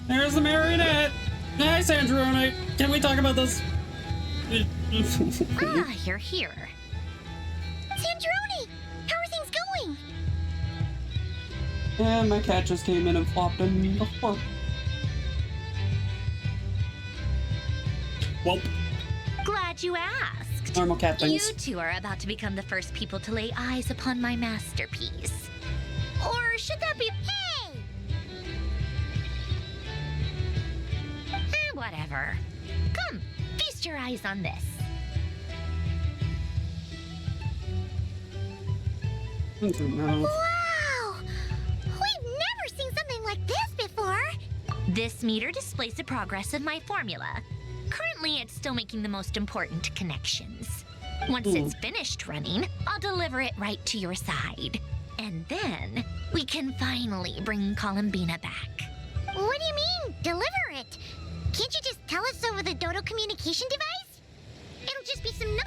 There's the marionette. Hi, Sandrone. Can we talk about this? You're here. Sandrone! How are things going? And my cat just came in and flopped in the floor. Well, Glad you asked. normal cat things. You two are about to become the first people to lay eyes upon my masterpiece. Or should that be... Hey! Whatever. Come, feast your eyes on this. No. Wow! We've never seen something like this before! This meter displays the progress of my formula. Currently, it's still making the most important connections. Once it's finished running, I'll deliver it right to your side. And then, we can finally bring Columbina back. What do you mean, deliver it? Can't you just tell us over the Dodo communication device? It'll just be some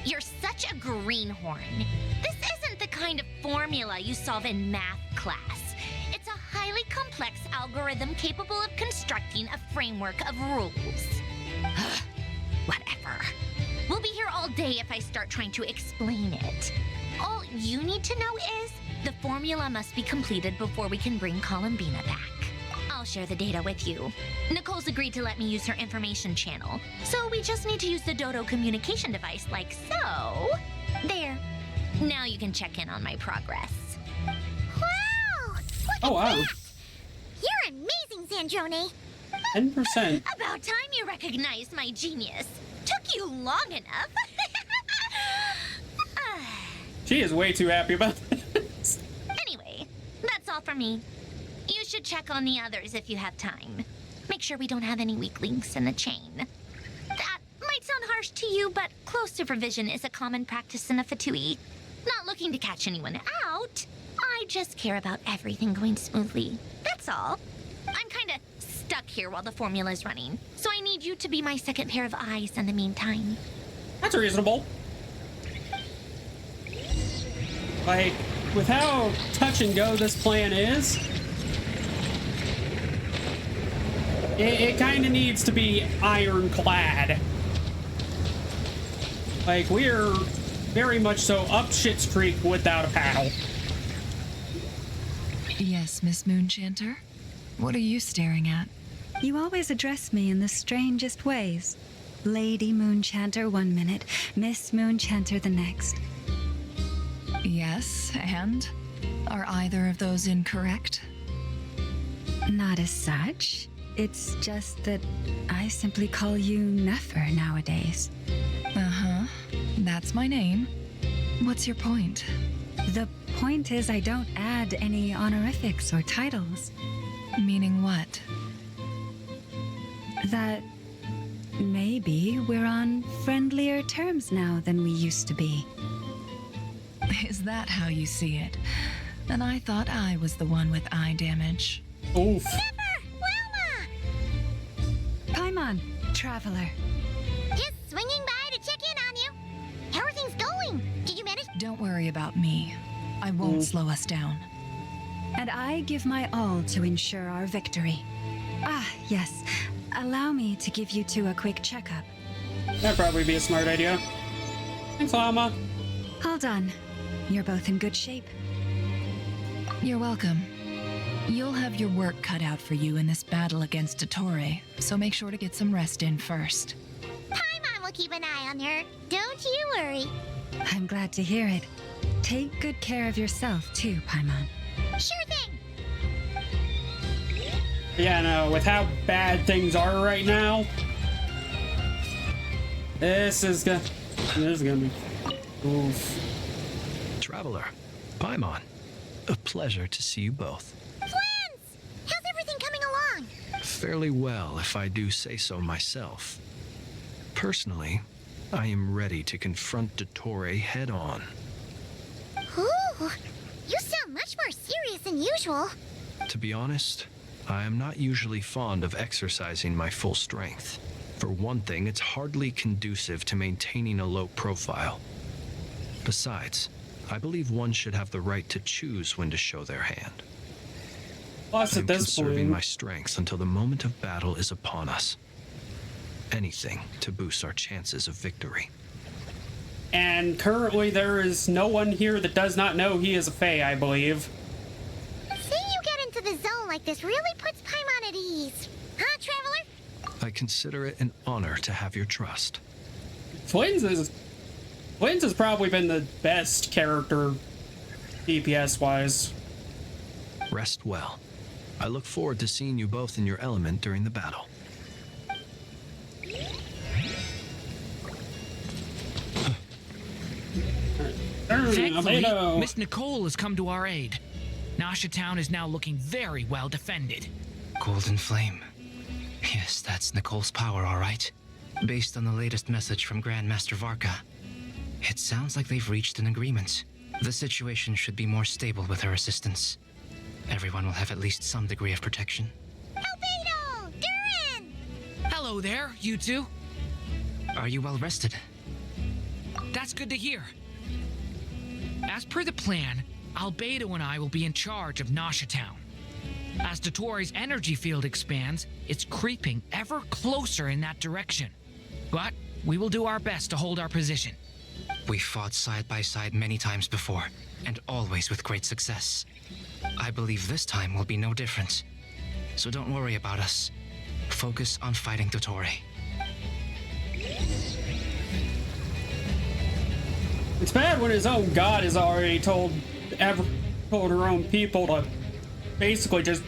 You're such a greenhorn. This isn't the kind of formula you solve in math class. It's a highly complex algorithm capable of constructing a framework of rules. Whatever. We'll be here all day if I start trying to explain it. All you need to know is the formula must be completed before we can bring Columbina back. I'll share the data with you. Nicole's agreed to let me use her information channel, so we just need to use the Dodo communication device like so. There. Now you can check in on my progress. Wow! Look Oh, at wow. that! You're amazing, Sandrone! 10%. About time you recognized my genius. Took you long enough. She is way too happy about this. Anyway, that's all for me. You should check on the others if you have time. Make sure we don't have any weak links in the chain. That might sound harsh to you, but close supervision is a common practice in a Fatui. Not looking to catch anyone out. I just care about everything going smoothly. That's all. I'm kind of stuck here while the formula is running, so I need you to be my second pair of eyes in the meantime. That's reasonable. Like, with how touch and go this plan is, it kind of needs to be ironclad. Like, we're very much so up Shit's Creek without a paddle. Yes, Miss Moonchanter? What are you staring at? You always address me in the strangest ways. Lady Moonchanter 1 minute, Miss Moonchanter the next. Yes, and? Are either of those incorrect? Not as such. It's just that I simply call you Nefer nowadays. Uh-huh. That's my name. What's your point? The point is I don't add any honorifics or titles. Meaning what? That maybe we're on friendlier terms now than we used to be. Is that how you see it? And I thought I was the one with eye damage. Oof. Paimon, traveler. Just swinging by to check in on you. How are things going? Did you manage? Don't worry about me. I won't slow us down. And I give my all to ensure our victory. Ah, yes. Allow me to give you two a quick checkup. That'd probably be a smart idea. Thanks, Llama. All done. You're both in good shape. You're welcome. You'll have your work cut out for you in this battle against Dottore, so make sure to get some rest in first. Paimon will keep an eye on her. Don't you worry. I'm glad to hear it. Take good care of yourself, too, Paimon. Sure thing. Yeah, no, with how bad things are right now, this is gonna be... Oof. Traveler, Paimon, a pleasure to see you both. Twins! How's everything coming along? Fairly well, if I do say so myself. Personally, I am ready to confront Dottore head-on. Ooh, you sound much more serious than usual. To be honest, I am not usually fond of exercising my full strength. For one thing, it's hardly conducive to maintaining a low profile. Besides, I believe one should have the right to choose when to show their hand. Plus, I'm at this conserving point, my strength until the moment of battle is upon us. Anything to boost our chances of victory. and currently there is no one here that does not know he is a Fae, I believe. Seeing you get into the zone like this really puts Paimon at ease. Huh, Traveler? I consider it an honor to have your trust. Twins has probably been the best character DPS wise. Rest well. I look forward to seeing you both in your element during the battle. Thankfully, Albedo. Miss Nicole has come to our aid. Nasha Town is now looking very well defended. Golden Flame. Yes, that's Nicole's power, all right. Based on the latest message from Grandmaster Varka, it sounds like they've reached an agreement. The situation should be more stable with her assistance. Everyone will have at least some degree of protection. Albedo! Durin! Hello there, you two. Are you well rested? That's good to hear. As per the plan, Albedo and I will be in charge of Nasha Town. As Dottore's energy field expands, it's creeping ever closer in that direction. But we will do our best to hold our position. We fought side by side many times before, and always with great success. I believe this time will be no different. So don't worry about us. Focus on fighting Dottore. It's bad when his own god has already told her own people to basically just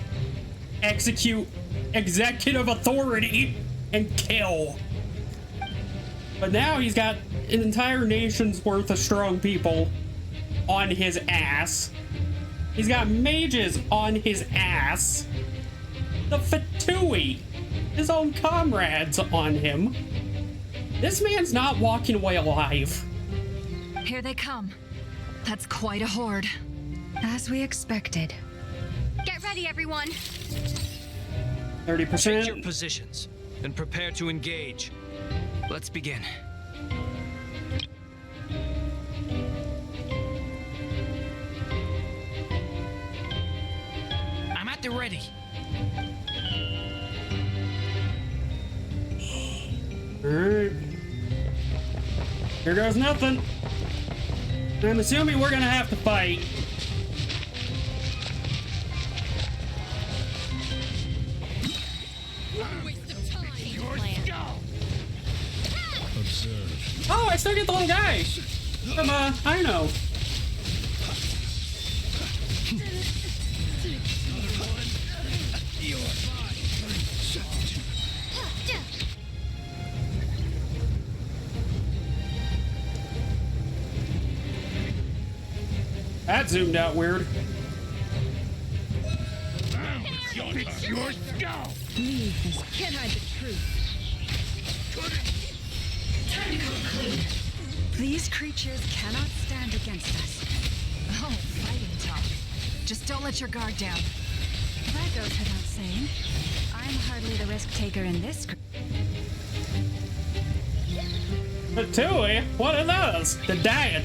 execute executive authority and kill. But now he's got an entire nation's worth of strong people on his ass. He's got mages on his ass. The Fatui, his own comrades on him. This man's not walking away alive. Here they come. That's quite a horde. As we expected. Get ready, everyone. 30%. Take your positions and prepare to engage. Let's begin. I'm at the ready. Alright. Here goes nothing. I'm assuming we're gonna have to fight. Oh, I still get the little guy from I know. That zoomed out weird. Leave this. Can't hide the truth. These creatures cannot stand against us. Oh, fighting talk. Just don't let your guard down. That goes without saying. I'm hardly the risk taker in this group. Fatui? What are those? The diet.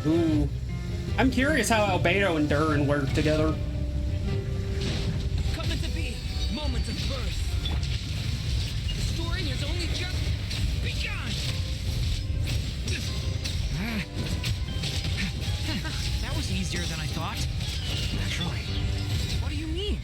Ooh. I'm curious how Albedo and Durin work together. Coming to be moments of birth. The story has only just begun. That was easier than I thought. Naturally. What do you mean?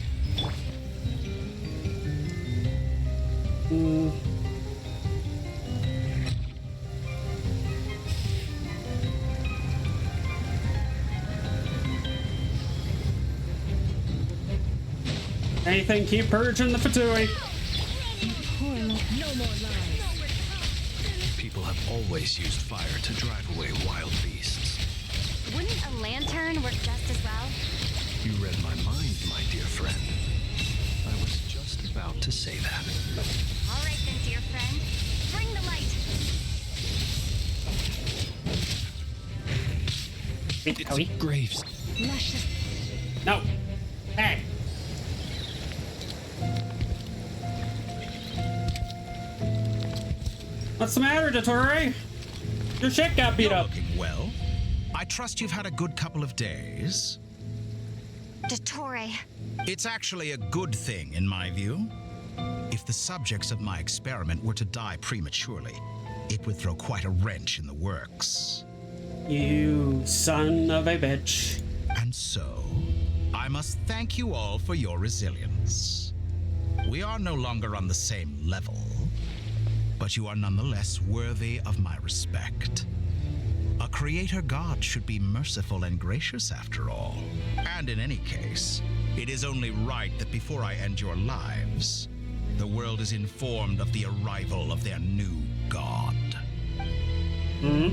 Anything keep purging the Fatui. People have always used fire to drive away wild beasts. Wouldn't a lantern work just as well? You read my mind, my dear friend. I was just about to say that. All right then, dear friend. Bring the light. Fatui. Graves. Luscious. No. Hey. What's the matter, Dottore? Your shit got beat You're up. looking well. I trust you've had a good couple of days. Dottore. It's actually a good thing, in my view. If the subjects of my experiment were to die prematurely, it would throw quite a wrench in the works. You son of a bitch. And so, I must thank you all for your resilience. We are no longer on the same level, but you are nonetheless worthy of my respect. A creator god should be merciful and gracious after all. And in any case, it is only right that before I end your lives, the world is informed of the arrival of their new god. Hmm?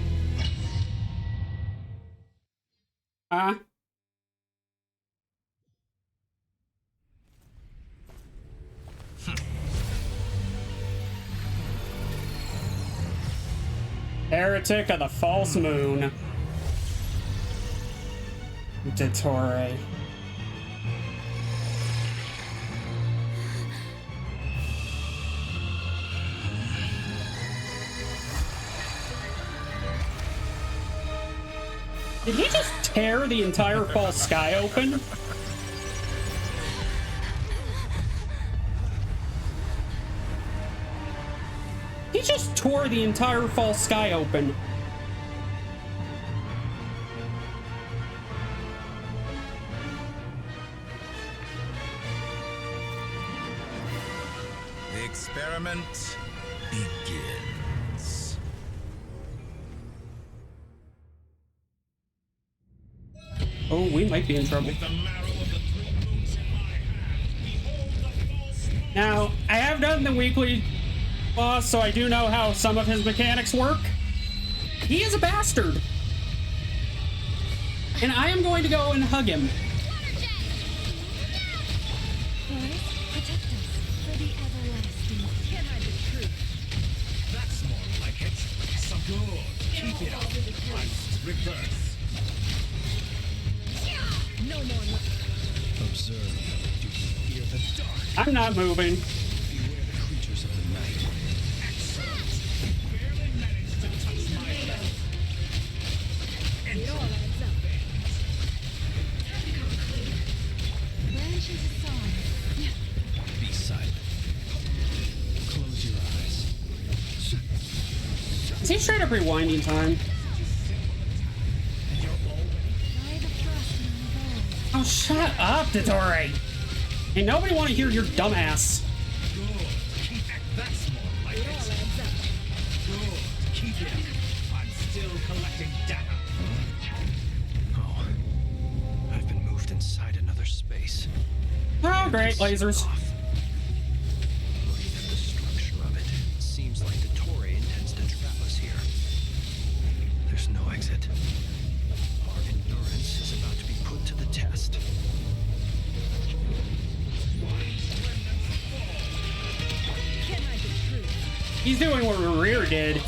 Heretic of the false moon. Dottore. Did he just tear the entire false sky open? He just tore the entire false sky open. The experiment begins. Oh, we might be in trouble. Now, I have done the weekly boss, so I do know how some of his mechanics work. He is a bastard. And I am going to go and hug him. That's more like it. So good. Keep it up. Reverse. No more. Observe. Do you fear the dark? I'm not moving. Beware the creatures of the night. Excellent. Barely managed to touch my left. It all adds up. Branches of song. Be silent. Close your eyes. Is he straight up rewinding time? Oh, shut up, Dottore. Ain't nobody want to hear your dumb ass. Good. That's more like it. Good. Keep it up. I'm still collecting data. Oh, I've been moved inside another space. Oh, great, lasers. Looking at the structure of it, seems like Dottore intends to trap us here. There's no exit. Our endurance is about to be put to the test. He's doing what Rear did.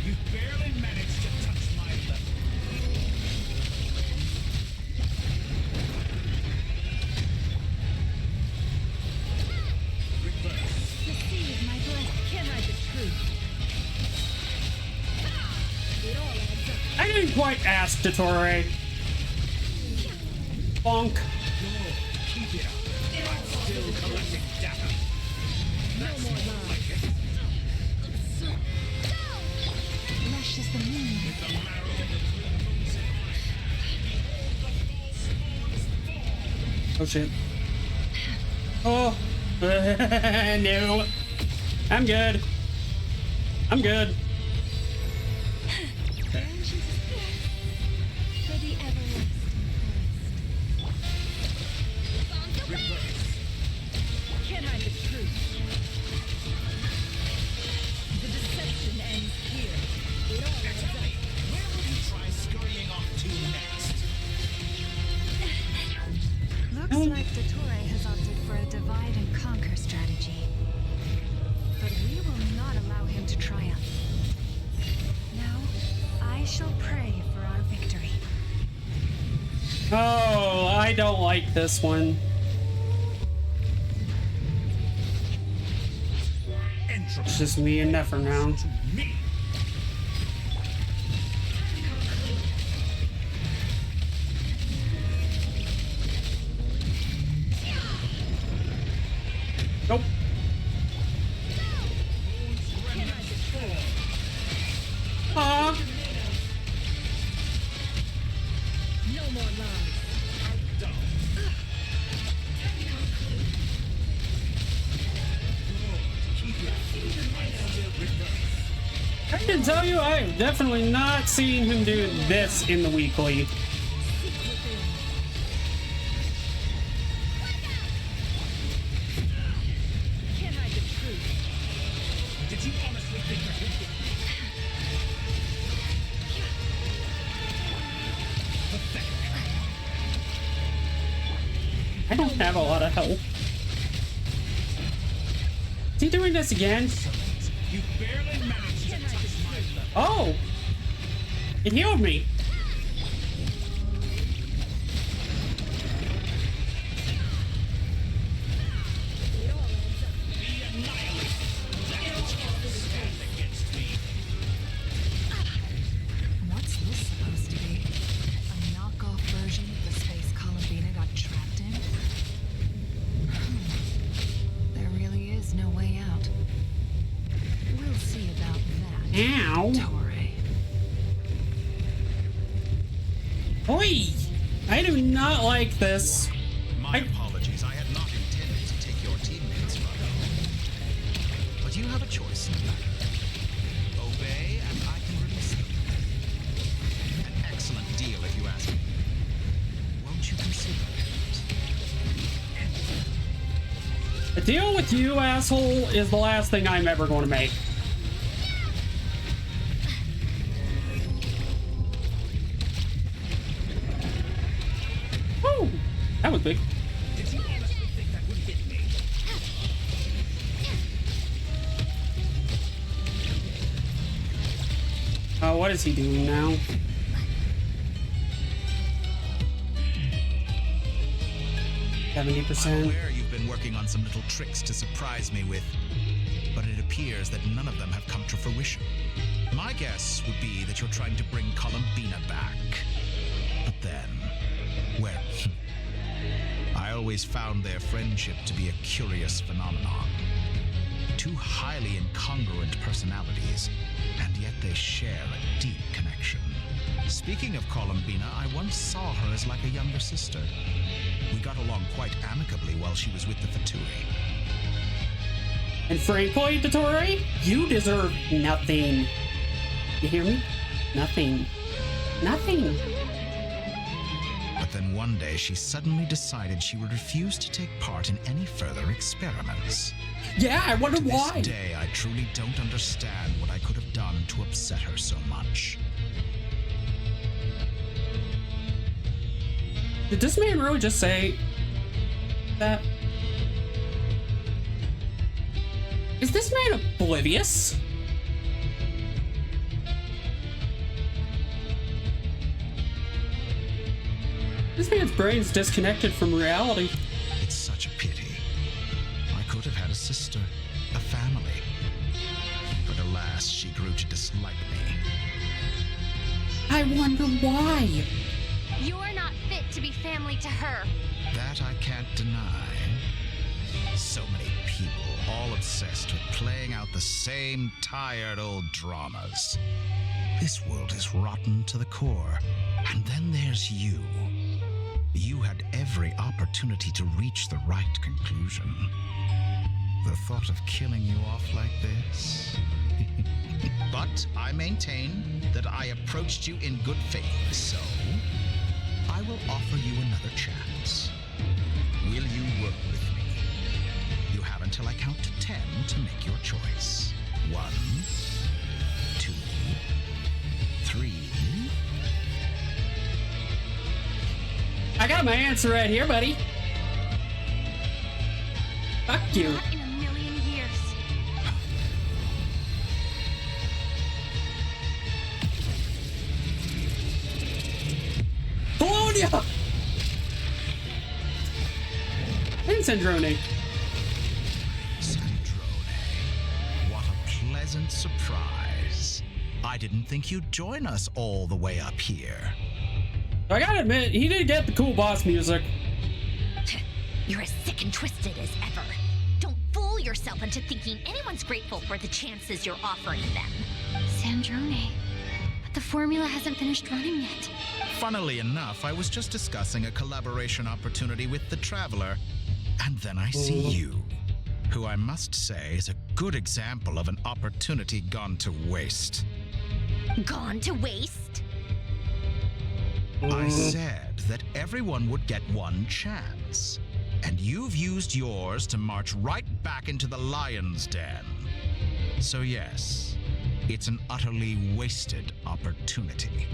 You barely managed to touch my level. Receive my blessed. Can I the truth? It all adds up. I didn't quite ask, Dottore. Bonk. Keep it up. I'm still collecting data. That's more like it. Lush as the moon. The marrow of the three moons in my hand. Behold the false moon's fall. Oh, shit. Oh. No. I'm good. I'm good. Branches for the everlasting forest. Can I the truth? The deception ends here. It all adds up. Where will you try scurrying off to next? Looks like Dottore has opted for a divide and conquer strategy. But we will not allow him to triumph. Now, I shall pray for our victory. Oh, I don't like this one. just me and Nefer now. Me. Nope. No more love. I can tell you, I have definitely not seen him do this in the weekly. Can't hide the truth. Did you honestly think that would get I don't have a lot of health. Is he doing this again? you barely managed to touch my level? Oh! It healed me. Be annihilated. That's what you stand against me. What's this supposed to be? A knockoff version of the space Columbina got trapped in? There really is no way out. We'll see about that. Ow. Dottore. Oi! I do not like this. My apologies. I had not intended to take your teammates from you. But you have a choice in the matter. Obey, and I can release them. An excellent deal, if you ask me. Won't you consider it? A deal with you, asshole, is the last thing I'm ever going to make. Woo! That was big. Did you honestly think that would hit me? What is he doing now? I'm 70%. aware you've been working on some little tricks to surprise me with, but it appears that none of them have come to fruition. My guess would be that you're trying to bring Columbina back. But then, well, I always found their friendship to be a curious phenomenon. Two highly incongruent personalities, and yet they share a deep connection. Speaking of Columbina, I once saw her as like a younger sister. We got along quite amicably while she was with the VIII. And frankly, Dottore, you deserve nothing. You hear me? Nothing. Nothing. But then one day she suddenly decided she would refuse to take part in any further experiments. Yeah, I wonder To why. this day, I truly don't understand what I could have done to upset her so much. Did this man really just say that? Is this man oblivious? This man's brain's disconnected from reality. It's such a pity. I could have had a sister, a family. But alas, she grew to dislike me. I wonder why. You're not fit to be family to her. That I can't deny. So many people, all obsessed with playing out the same tired old dramas. This world is rotten to the core. And then there's you. You had every opportunity to reach the right conclusion. The thought of killing you off like this? But I maintain that I approached you in good faith, so I will offer you another chance. Will you work with me? You have until I count to 10 to make your choice. 1, 2, 3. I got my answer right here, buddy. Fuck you. Not in a million years. Bologna! And Sandrone. Sandrone, what a I didn't think you'd join us all the way up here. I gotta admit, he did get the cool boss music. You're as sick and twisted as ever. Don't fool yourself into thinking anyone's grateful for the chances you're offering them. Sandrone. But the formula hasn't finished running yet. Funnily enough, I was just discussing a collaboration opportunity with the Traveler, and then I see you, who I must say is a good example of an opportunity gone to waste. Gone to waste? I said that everyone would get one chance, and you've used yours to march right back into the lion's den. So yes, it's an utterly wasted opportunity.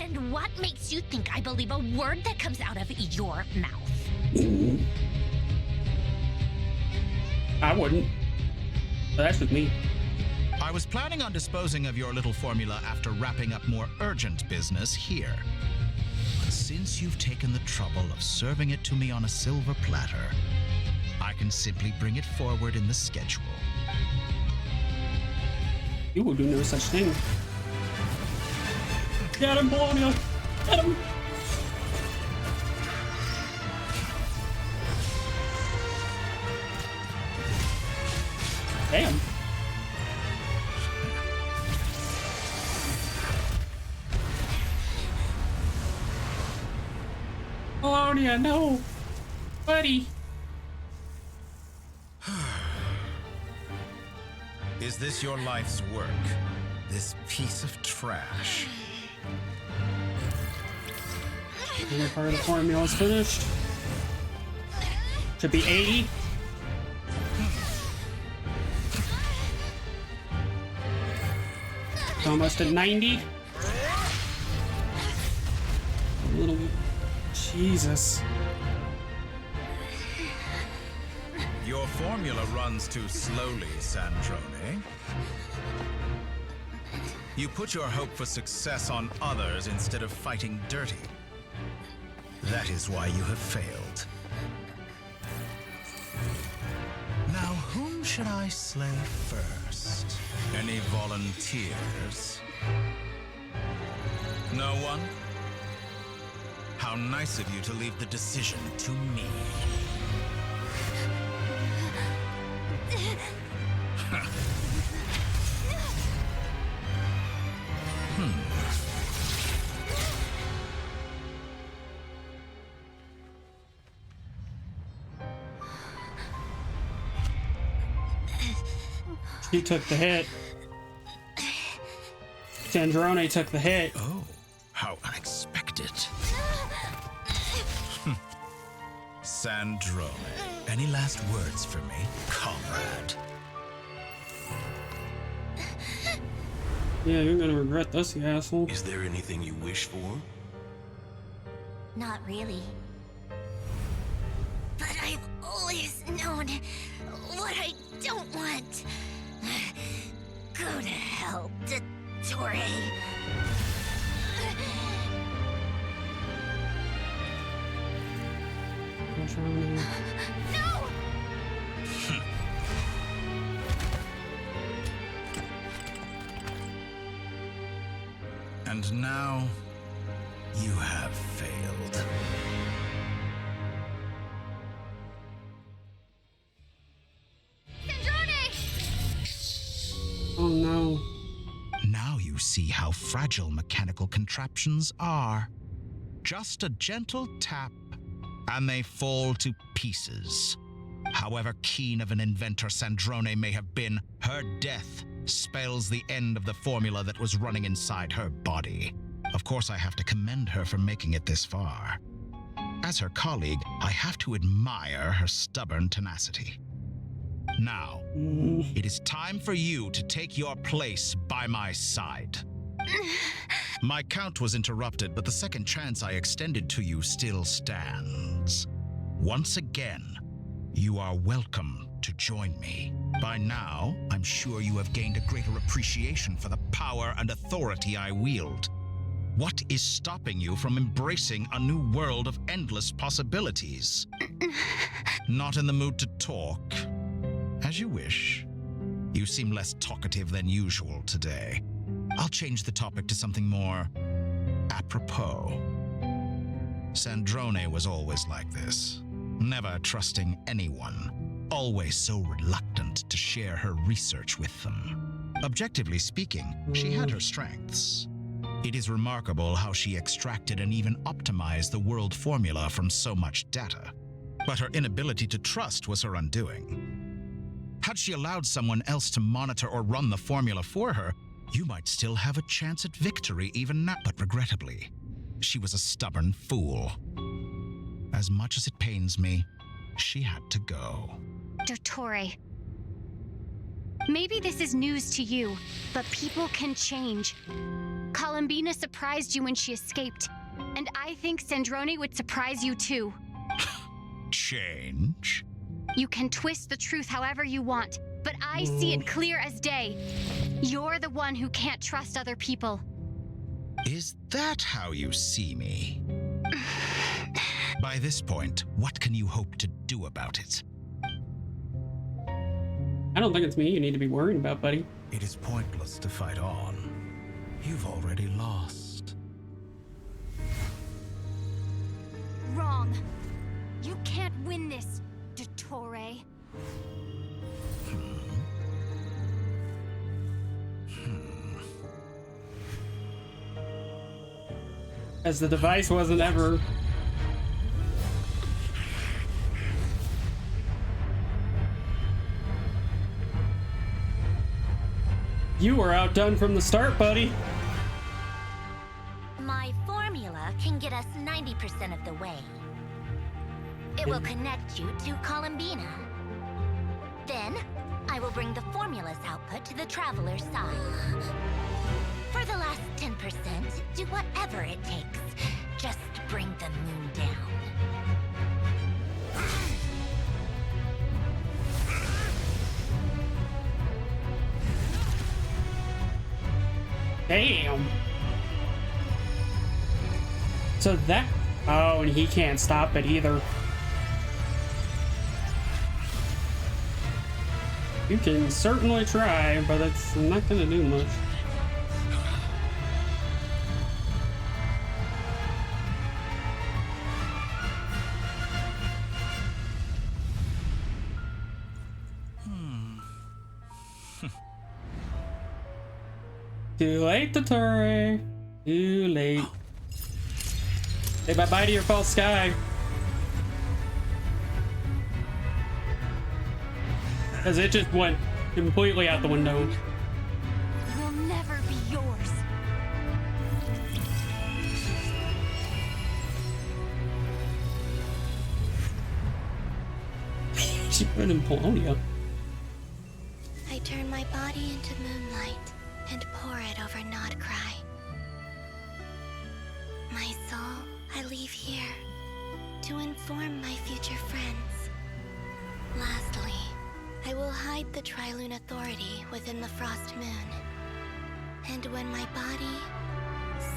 And what makes you think I believe a word that comes out of your mouth? I wouldn't. But that's with me. I was planning on disposing of your little formula after wrapping up more urgent business here. But since you've taken the trouble of serving it to me on a silver platter, I can simply bring it forward in the schedule. You will do no such thing. Get him, Bologna! Get him! Damn. Bologna, no! Buddy! Is this your life's work? This piece of trash? Another part of the formula is finished. Should be 80. Almost at 90. A little. Jesus. Your formula runs too slowly, Sandrone. You put your hope for success on others instead of fighting dirty. That is why you have failed. Now, whom should I slay first? Any volunteers? No one? How nice of you to leave the decision to me. He took the hit. Sandrone took the hit. Oh, how unexpected. Sandrone, any last words for me, comrade? Yeah, you're gonna regret this, you asshole. Is there anything you wish for? Not really. But I've always known what I don't want. Go to hell, Dottore. No! And now, you have failed. Oh no. Now you see how fragile mechanical contraptions are. Just a gentle tap, and they fall to pieces. However keen of an inventor Sandrone may have been, her death spells the end of the formula that was running inside her body. Of course, I have to commend her for making it this far. As her colleague, I have to admire her stubborn tenacity. Now, it is time for you to take your place by my side. My count was interrupted, but the second chance I extended to you still stands. Once again, you are welcome to join me. By now, I'm sure you have gained a greater appreciation for the power and authority I wield. What is stopping you from embracing a new world of endless possibilities? Not in the mood to talk? As you wish. You seem less talkative than usual today. I'll change the topic to something more apropos. Sandrone was always like this, never trusting anyone, always so reluctant to share her research with them. Objectively speaking, she had her strengths. It is remarkable how she extracted and even optimized the world formula from so much data. But her inability to trust was her undoing. Had she allowed someone else to monitor or run the formula for her, you might still have a chance at victory even now. But regrettably, she was a stubborn fool. As much as it pains me, she had to go. Dottore. Maybe this is news to you, but people can change. Columbina surprised you when she escaped, and I think Sandrone would surprise you too. Change? You can twist the truth however you want, but I see it clear as day. You're the one who can't trust other people. Is that how you see me? By this point, what can you hope to do about it? I don't think it's me you need to be worrying about, buddy. It is pointless to fight on. You've already lost. Wrong. You can't win this, Dottore. As the device wasn't ever... You were outdone from the start, buddy. My formula can get us 90% of the way. It will connect you to Columbina. Then, I will bring the formula's output to the Traveler's side. For the last 10%, do whatever it takes. Just bring the moon down. Damn. So that... Oh, and he can't stop it either. You can certainly try, but it's not gonna do much. Too late, Dottore. Too late. Say bye-bye to your false sky. Because it just went completely out the window. Will never be yours. She put in Polonia. I turn my body into moonlight and pour it over Nod Krai. My soul I leave here to inform my future friends. Lastly, I will hide the Trilune Authority within the Frost Moon. And when my body,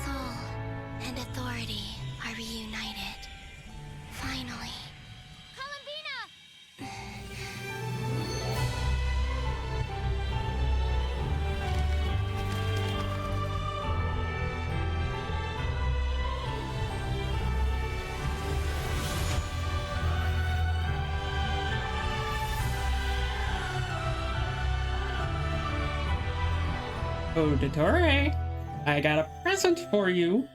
soul, and authority are reunited, finally... Columbina! Oh, Dottore, I got a present for you.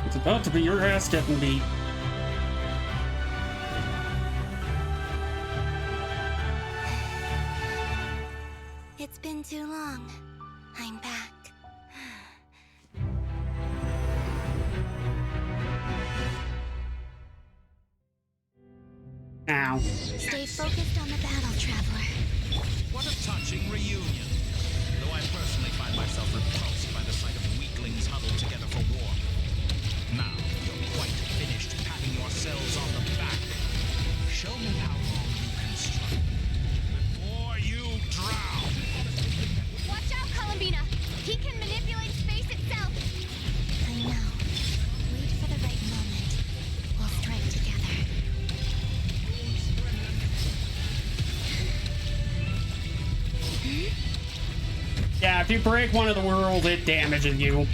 It's about to be your ass getting beat. It's been too long. I'm back. Ow. Stay focused on the battle, Traveler. What a touching reunion. Though I personally find myself repulsed by the sight of weaklings huddled together for war. Now, you're quite finished patting yourselves on the back. Show me how long you can struggle before you drown. Watch out, Columbina! He can manipulate space itself! I know. Wait for the right moment. We'll strike together. Yeah, if you break one of the worlds, it damages you.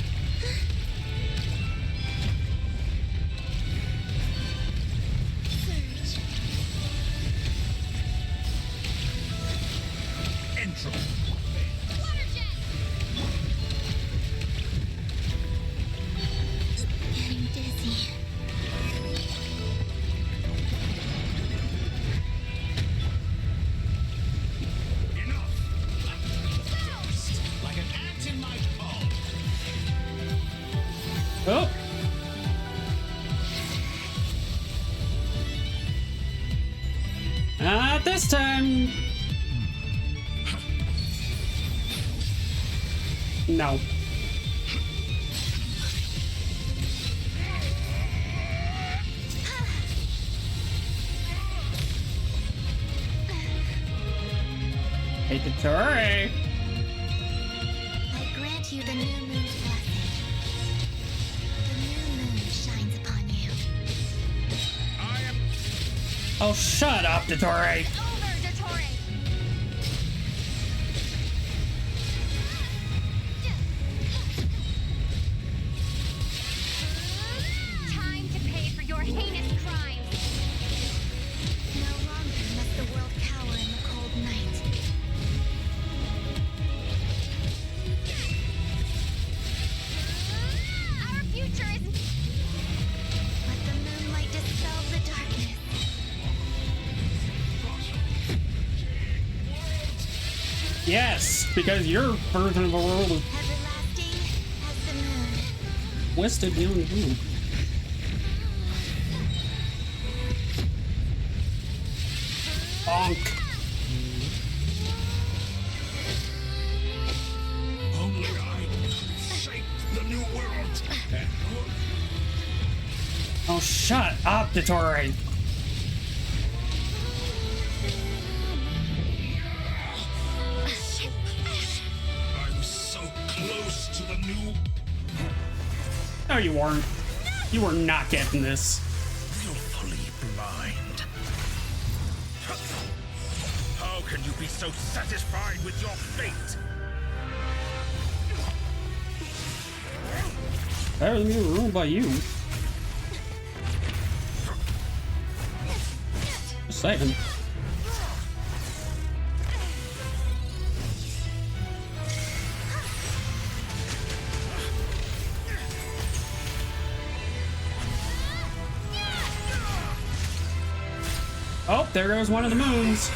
Entropy. Getting dizzy. Like an ant in my palm. Oh. Not this time. No. Hey, Dottore. I grant you the new moon's blessing. The new moon shines upon you. I am Oh, shut up, Dottore. Over, Dottore. Time to pay for your heinous crimes. No longer must the world cower in the cold night. Our future is... Let the moonlight dispel the darkness. Yes, because your version of the world is Everlasting as the moon. twisted beyond the moon. Bonk. only I shape the new world. And Oh, shut up, Dottore. I'm so close to the new. No, you weren't. You were not getting this. Willfully blind. How can you be so satisfied with your fate? Better than being ruled by you. Just saying. Oh, there goes one of the moons.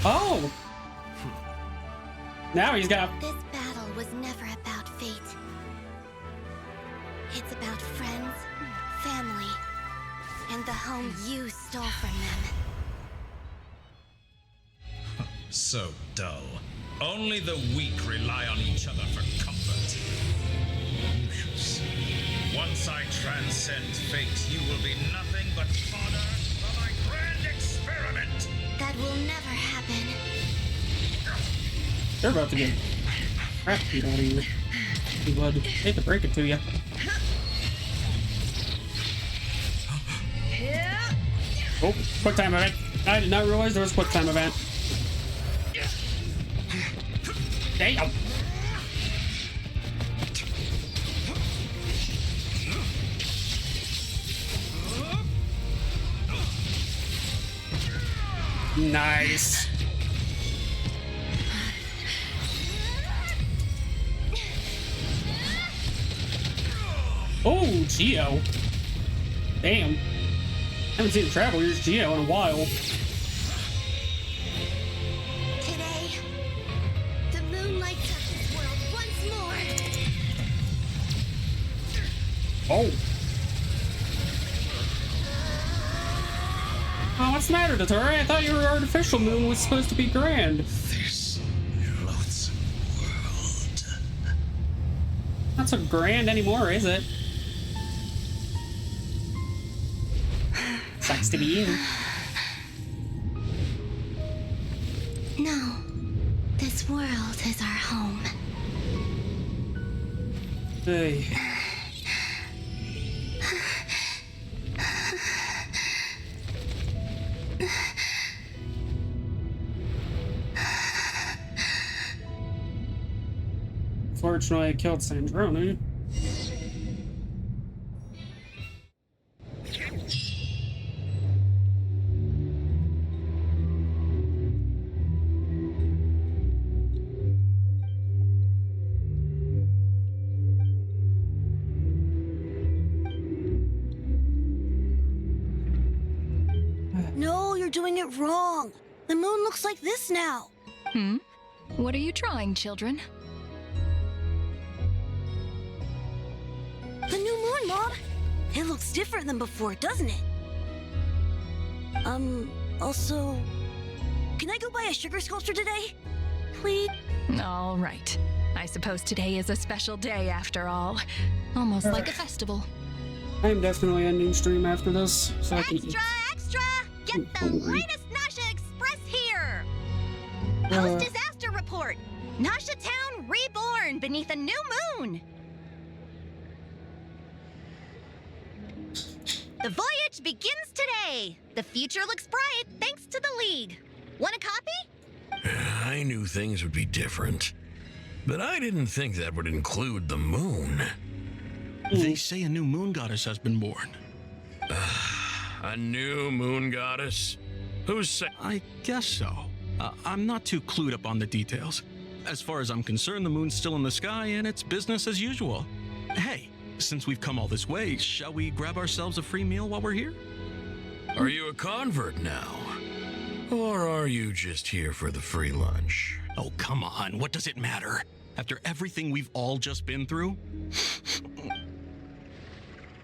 Oh! Now he's got... This battle was never about fate. It's about friends, family, and the home you stole from them. So dull. Only the weak rely on each other for comfort. You shall see. Once I transcend fate, you will be nothing but fodder for my grand experiment. That will never happen. They're about to get crap beat out of you. Bud, hate to break it to you. Oh, quick time event. I did not realize there was a quick time event. Damn. Nice. Oh, Geo. Damn. Haven't seen a Traveler's Geo in a while. Today, the moonlight touches world once more. Oh. Oh, what's the matter, Dottore? I thought your artificial moon was supposed to be grand. This loathsome world. Not so grand anymore, is it? Sucks to be you. No, this world is our home. Hey. Unfortunately, I killed Sandrone. No, you're doing it wrong. The moon looks like this now. What are you drawing, children? The new moon, Mom. It looks different than before, doesn't it? Also, can I go buy a sugar sculpture today? Please? All right. I suppose today is a special day after all. Almost like a festival. I'm definitely ending stream after this, so I can eat. Extra! Get the latest Nasha Express here! Post-disaster report! Nasha Town reborn beneath a new moon! The voyage begins today! The future looks bright thanks to the League. Want a copy? I knew things would be different, but I didn't think that would include the moon. They say a new moon goddess has been born. A new moon goddess? Who's say? I guess so. I'm not too clued up on the details. As far as I'm concerned, the moon's still in the sky and it's business as usual. Hey, since we've come all this way, shall we grab ourselves a free meal while we're here? Are you a convert now? Or are you just here for the free lunch? Oh, come on. What does it matter? After everything we've all just been through?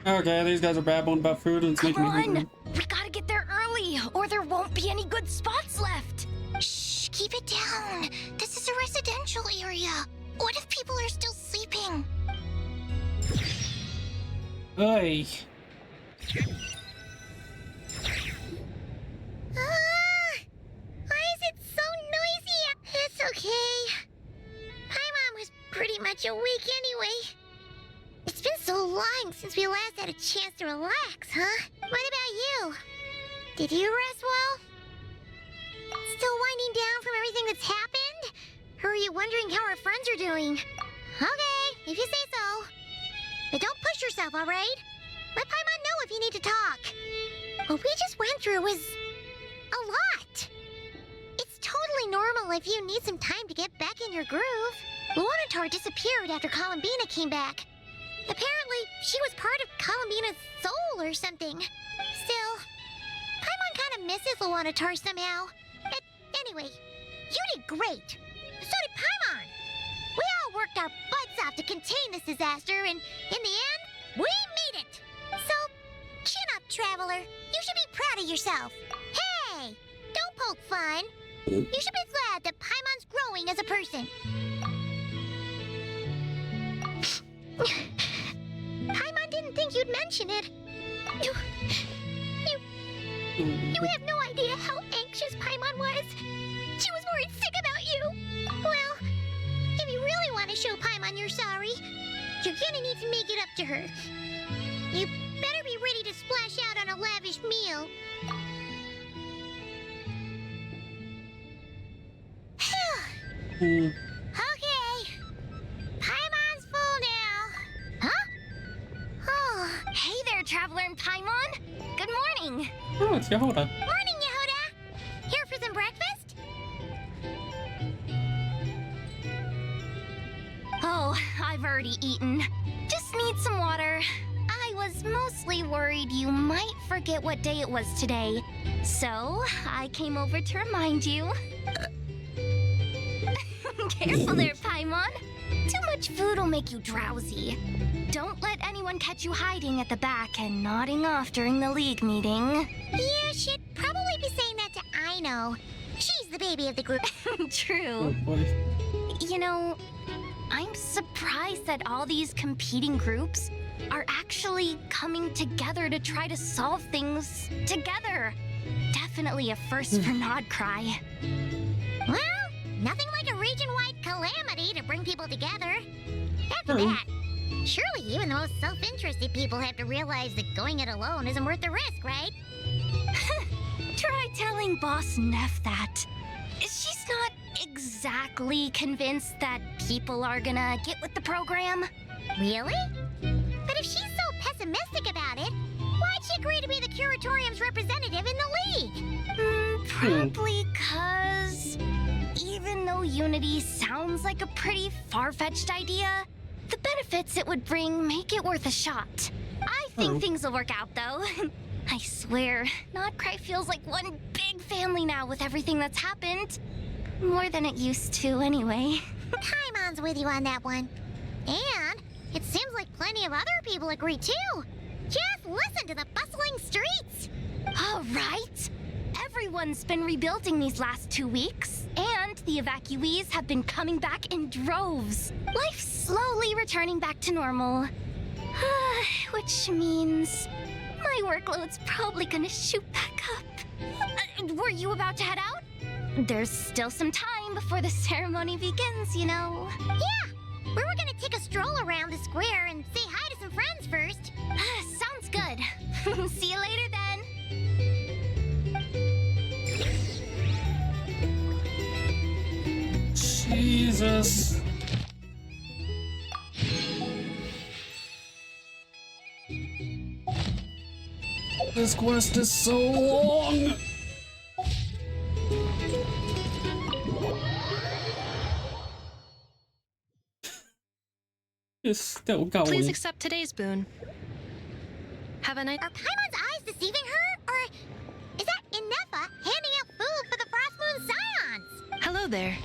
Okay, these guys are babbling about food and it's making me hungry. We gotta get there early, or there won't be any good spots left. Shh, keep it down. This is a residential area. What if people are still sleeping? Hey. Why is it so noisy? It's okay. Paimon was pretty much awake anyway. It's been so long since we last had a chance to relax, huh? What about you? Did you rest well? Still winding down from everything that's happened? Or are you wondering how our friends are doing? Okay, if you say so. But don't push yourself, alright? Let Paimon know if you need to talk. What we just went through was a lot. It's totally normal if you need some time to get back in your groove. Luanatar disappeared after Columbina came back. Apparently, she was part of Columbina's soul or something. Still, Paimon kind of misses Luanatar somehow. Anyway, you did great. So did Paimon. We all worked our butts off to contain this disaster, and in the end, we made it. So, chin up, Traveler. You should be proud of yourself. Hey, don't poke fun. You should be glad that Paimon's growing as a person. Paimon didn't think you'd mention it. You have no idea how anxious Paimon was. She was worried sick about you. Well, if you really want to show Paimon you're sorry, you're gonna need to make it up to her. You better be ready to splash out on a lavish meal. Okay. Paimon's full now. Huh? Oh. Hey there, Traveler and Paimon. Good morning. Oh, it's Yehoda. Morning, Yehoda. Here for some breakfast? Oh, I've already eaten. Just need some water. I was mostly worried you might forget what day it was today. So, I came over to remind you. Careful there, Paimon. Too much food will make you drowsy. Don't let anyone catch you hiding at the back and nodding off during the League meeting. You should probably be saying that to Aino. She's the baby of the group. True. Oh, boy. You know, I'm surprised that all these competing groups are actually coming together to try to solve things together. Definitely a first for Nod Krai. Well, nothing like a region-wide calamity to bring people together. After that, surely even the most self-interested people have to realize that going it alone isn't worth the risk, right? Try telling Boss Neff that. She's not convinced that people are gonna get with the program. Really? But if she's so pessimistic about it, why'd she agree to be the Curatorium's representative in the League? Probably because even though Unity sounds like a pretty far-fetched idea, the benefits it would bring make it worth a shot. I think things will work out, though. I swear, Nod Krai feels like one big family now with everything that's happened. More than it used to, anyway. Paimon's with you on that one. And it seems like plenty of other people agree, too. Just listen to the bustling streets. All right. Everyone's been rebuilding these last 2 weeks, and the evacuees have been coming back in droves. Life's slowly returning back to normal. Which means my workload's probably gonna shoot back up. Were you about to head out? There's still some time before the ceremony begins, you know. Yeah, we were gonna take a stroll around the square and say hi to some friends first. Sounds good. See you later then. Jesus. This quest is so long. It's still going. Please accept today's boon. Have a nice. Are Paimon's eyes deceiving her? Or is that Inefa handing out food for the Frost Moon Scions? Hello there.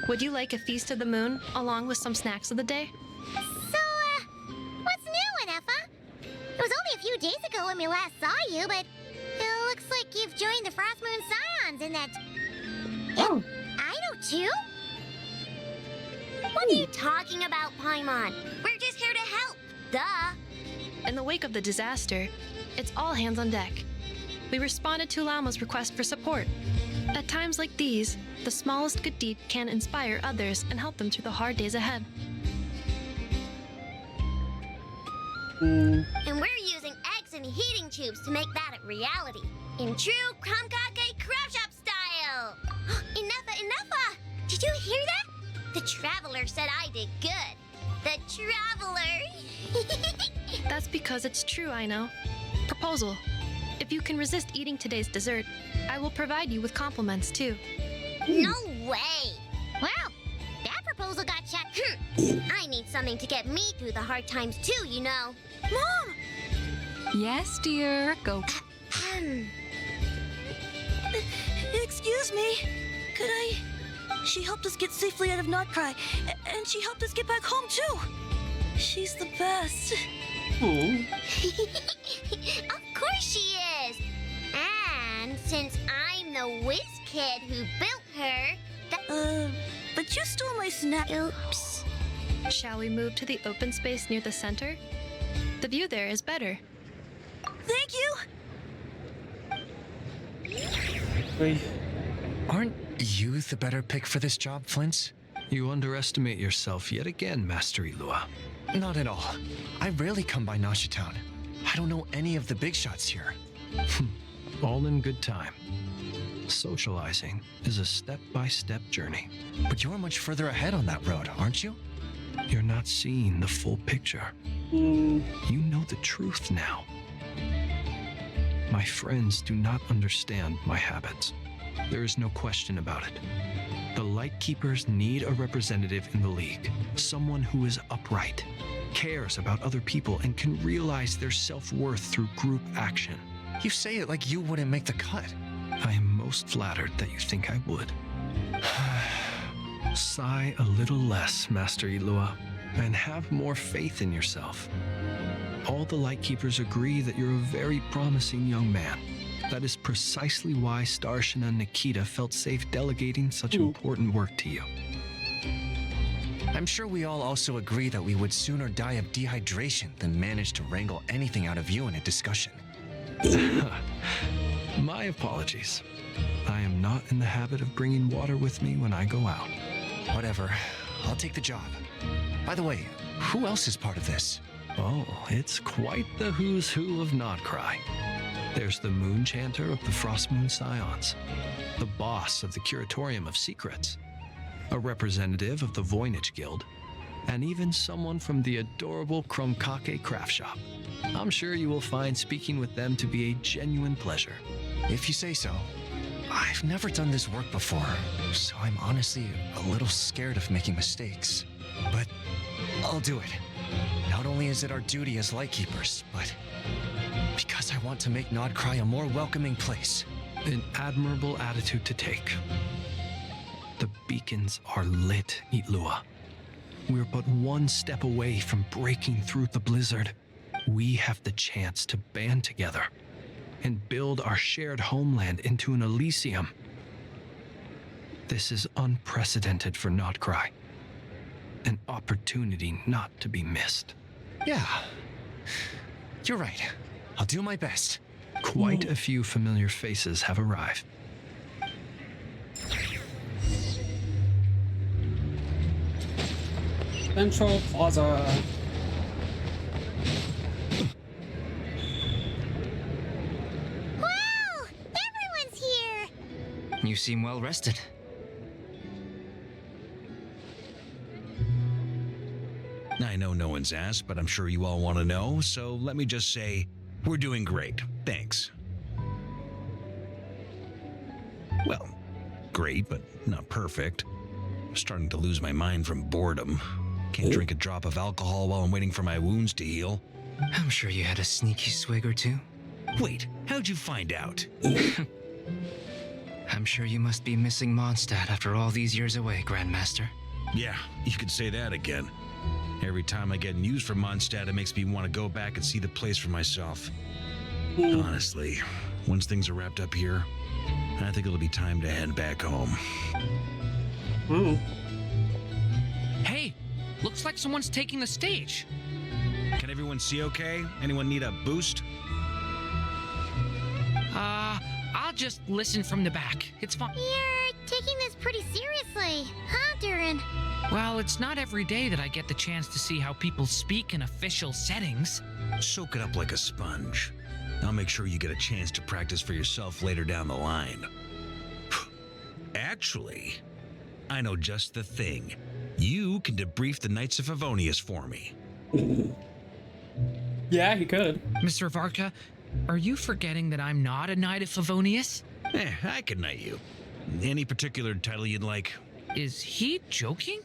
Would you like a feast of the moon along with some snacks of the day? So, what's new, Inefa? It was only a few days ago when we last saw you, but it looks like you've joined the Frost Moon Scions and that... Oh. I know too? What are you talking about, Paimon? We're just here to help. Duh. In the wake of the disaster, it's all hands on deck. We responded to Lama's request for support. At times like these, the smallest good deed can inspire others and help them through the hard days ahead. And we're using eggs and heating tubes to make that a reality. In true Kromkake Crab Shop style. Enough! Did you hear that? The Traveler said I did good. The Traveler! That's because it's true, I know. Proposal. If you can resist eating today's dessert, I will provide you with compliments, too. No way! Well, that proposal got shot. I need something to get me through the hard times, too, you know. Mom! Yes, dear. Go. Excuse me. Could I... She helped us get safely out of Nod Krai, and she helped us get back home, too. She's the best. Of course she is! And since I'm the whiz kid who built her, but you stole my snack. Oops. Shall we move to the open space near the center? The view there is better. Thank you! Wait. Aren't you the better pick for this job, Flint? You underestimate yourself yet again, Master Ilua. Not at all. I rarely come by Nashitown. I don't know any of the big shots here. All in good time. Socializing is a step-by-step journey. But you're much further ahead on that road, aren't you? You're not seeing the full picture. You know the truth now. My friends do not understand my habits. There is no question about it. The Lightkeepers need a representative in the League. Someone who is upright, cares about other people, and can realize their self-worth through group action. You say it like you wouldn't make the cut. I am most flattered that you think I would. Sigh a little less, Master Ilua, and have more faith in yourself. All the Lightkeepers agree that you're a very promising young man. That is precisely why Starshina Nikita felt safe delegating such important work to you. I'm sure we all also agree that we would sooner die of dehydration than manage to wrangle anything out of you in a discussion. My apologies. I am not in the habit of bringing water with me when I go out. Whatever. I'll take the job. By the way, who else is part of this? Oh, it's quite the who's who of Nod Krai. There's the Moon Chanter of the Frost Moon Scions, the boss of the Curatorium of Secrets, a representative of the Voynich Guild, and even someone from the adorable Kromkake craft shop. I'm sure you will find speaking with them to be a genuine pleasure. If you say so. I've never done this work before, so I'm honestly a little scared of making mistakes. But I'll do it. Not only is it our duty as Lightkeepers, but because I want to make Nod Krai a more welcoming place. An admirable attitude to take. The beacons are lit, Itlua. We're but one step away from breaking through the blizzard. We have the chance to band together and build our shared homeland into an Elysium. This is unprecedented for Nod Krai. An opportunity not to be missed. Yeah, you're right. I'll do my best. Quite a few familiar faces have arrived. Central Plaza. Wow! Everyone's here! You seem well rested. I know no one's asked, but I'm sure you all want to know, so let me just say, we're doing great. Thanks. Well, great, but not perfect. I'm starting to lose my mind from boredom. Can't drink a drop of alcohol while I'm waiting for my wounds to heal. I'm sure you had a sneaky swig or two. Wait, how'd you find out? I'm sure you must be missing Mondstadt after all these years away, Grandmaster. Yeah, you could say that again. Every time I get news from Mondstadt, it makes me want to go back and see the place for myself. Honestly, once things are wrapped up here, I think it'll be time to head back home. Hey, looks like someone's taking the stage. Can everyone see okay? Anyone need a boost? I'll just listen from the back. It's fine. You're taking this pretty seriously, huh, Durin? Well, it's not every day that I get the chance to see how people speak in official settings. Soak it up like a sponge. I'll make sure you get a chance to practice for yourself later down the line. Actually, I know just the thing. You can debrief the Knights of Favonius for me. Yeah, he could. Mr. Varka, are you forgetting that I'm not a Knight of Favonius? I can knight you. Any particular title you'd like? Is he joking?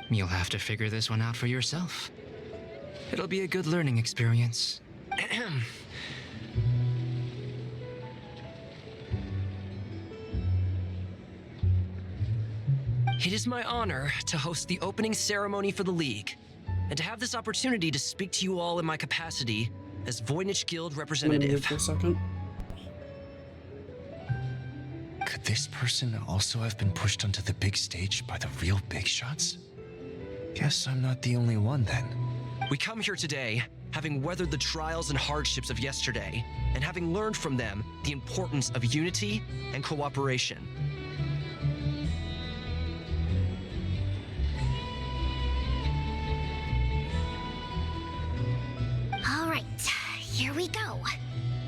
You'll have to figure this one out for yourself. It'll be a good learning experience. It is my honor to host the opening ceremony for the League, and to have this opportunity to speak to you all in my capacity as Voynich Guild representative. For a second. Could this person also have been pushed onto the big stage by the real big shots? Guess I'm not the only one then. We come here today, having weathered the trials and hardships of yesterday, and having learned from them the importance of unity and cooperation. All right, here we go.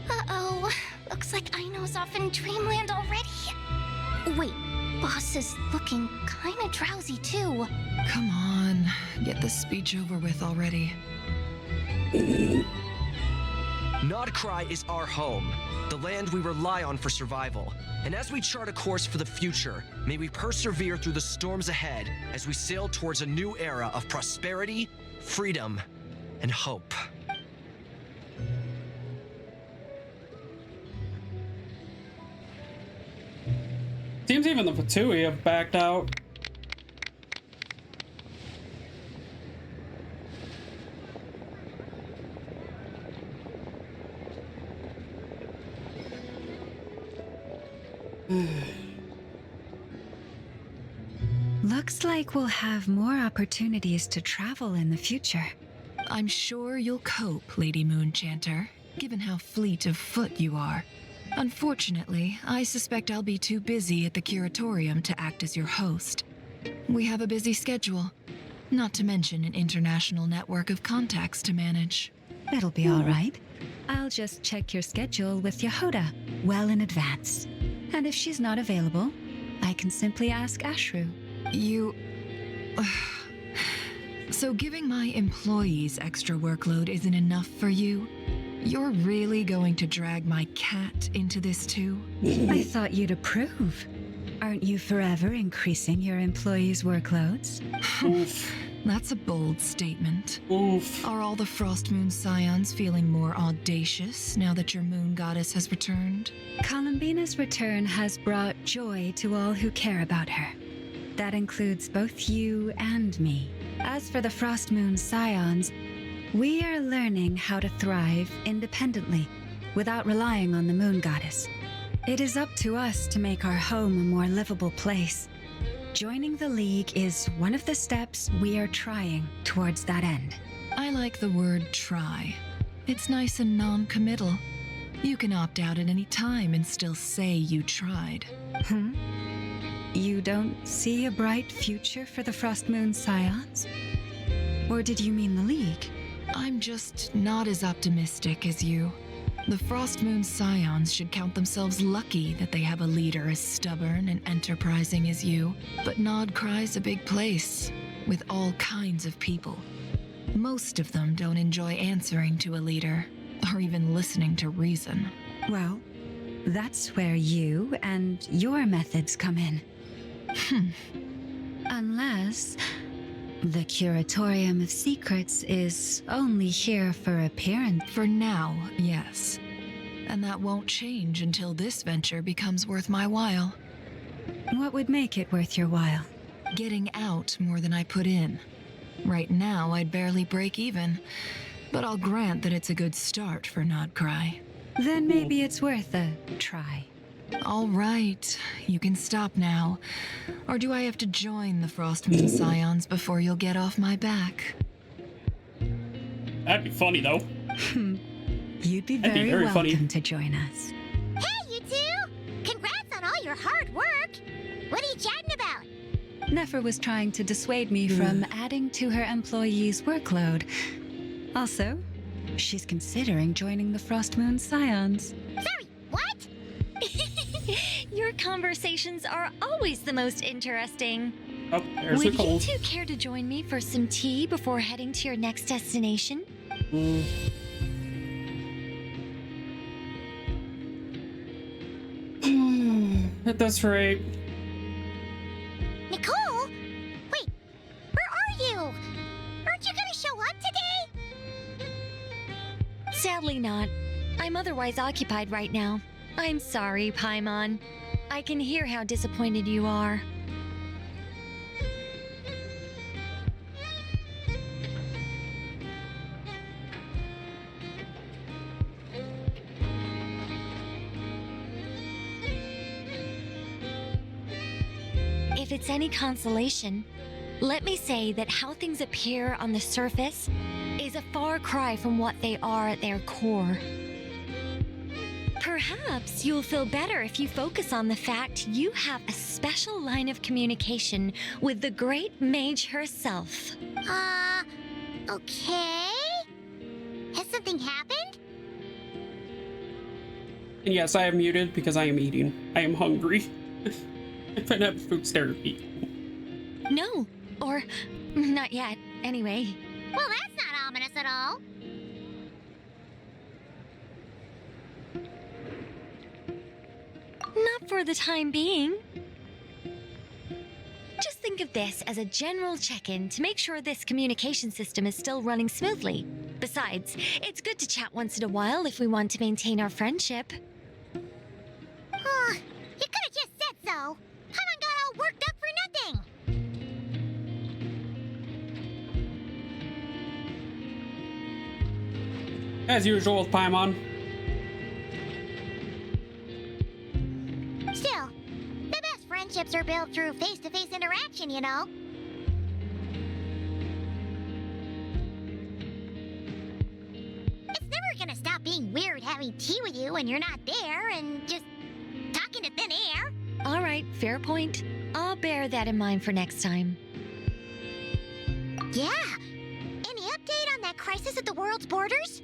Uh-oh, looks like Aino's off in Dreamland already. Wait, Boss is looking kinda drowsy too. Come on, get this speech over with already. Nod Krai is our home, the land we rely on for survival. And as we chart a course for the future, may we persevere through the storms ahead as we sail towards a new era of prosperity, freedom, and hope. Seems even the Fatui have backed out. Looks like we'll have more opportunities to travel in the future. I'm sure you'll cope, Lady Moonchanter, given how fleet of foot you are. Unfortunately, I suspect I'll be too busy at the curatorium to act as your host. We have a busy schedule, not to mention an international network of contacts to manage. That'll be all right. I'll just check your schedule with Yehoda well in advance. And if she's not available, I can simply ask Ashru. You... So giving my employees extra workload isn't enough for you? You're really going to drag my cat into this too? I thought you'd approve. Aren't you forever increasing your employees' workloads? Oof. That's a bold statement. Oof. Are all the Frost Moon Scions feeling more audacious now that your moon goddess has returned? Columbina's return has brought joy to all who care about her. That includes both you and me. As for the Frost Moon Scions, we are learning how to thrive independently, without relying on the moon goddess. It is up to us to make our home a more livable place. Joining the League is one of the steps we are trying towards that end. I like the word try. It's nice and non-committal. You can opt out at any time and still say you tried. You don't see a bright future for the Frost Moon Scions? Or did you mean the League? I'm just not as optimistic as you. The Frost Moon Scions should count themselves lucky that they have a leader as stubborn and enterprising as you. But Nod Krai's a big place, with all kinds of people. Most of them don't enjoy answering to a leader, or even listening to reason. Well, that's where you and your methods come in. Unless the Curatorium of Secrets is only here for appearance. For now, yes. And that won't change until this venture becomes worth my while. What would make it worth your while? Getting out more than I put in. Right now, I'd barely break even, but I'll grant that it's a good start for Nod Krai. Then maybe it's worth a try. All right, you can stop now. Or do I have to join the Frost Moon Scions before you'll get off my back? That'd be funny, though. You'd be That'd be very very welcome funny. to join us. Hey, you two! Congrats on all your hard work! What are you chatting about? Nefer was trying to dissuade me from adding to her employees' workload. Also, she's considering joining the Frost Moon Scions. Sorry, what? Your conversations are always the most interesting. Oh, there's Would Nicole. you two care to join me for some tea before heading to your next destination? That's right. Nicole? Wait, where are you? Aren't you gonna show up today? Sadly not. I'm otherwise occupied right now. I'm sorry, Paimon. I can hear how disappointed you are. If it's any consolation, let me say that how things appear on the surface is a far cry from what they are at their core. Perhaps you'll feel better if you focus on the fact you have a special line of communication with the great mage herself. Okay? Has something happened? And yes, I am muted because I am eating. I am hungry. I've been having food therapy. No, or not yet, anyway. Well, that's not ominous at all. Not for the time being. Just think of this as a general check-in to make sure this communication system is still running smoothly. Besides, it's good to chat once in a while if we want to maintain our friendship. You could have just said so. Paimon got all worked up for nothing. As usual with Paimon. Still, the best friendships are built through face-to-face interaction, you know. It's never gonna stop being weird having tea with you when you're not there and just talking to thin air. All right, fair point. I'll bear that in mind for next time. Yeah. Any update on that crisis at the world's borders?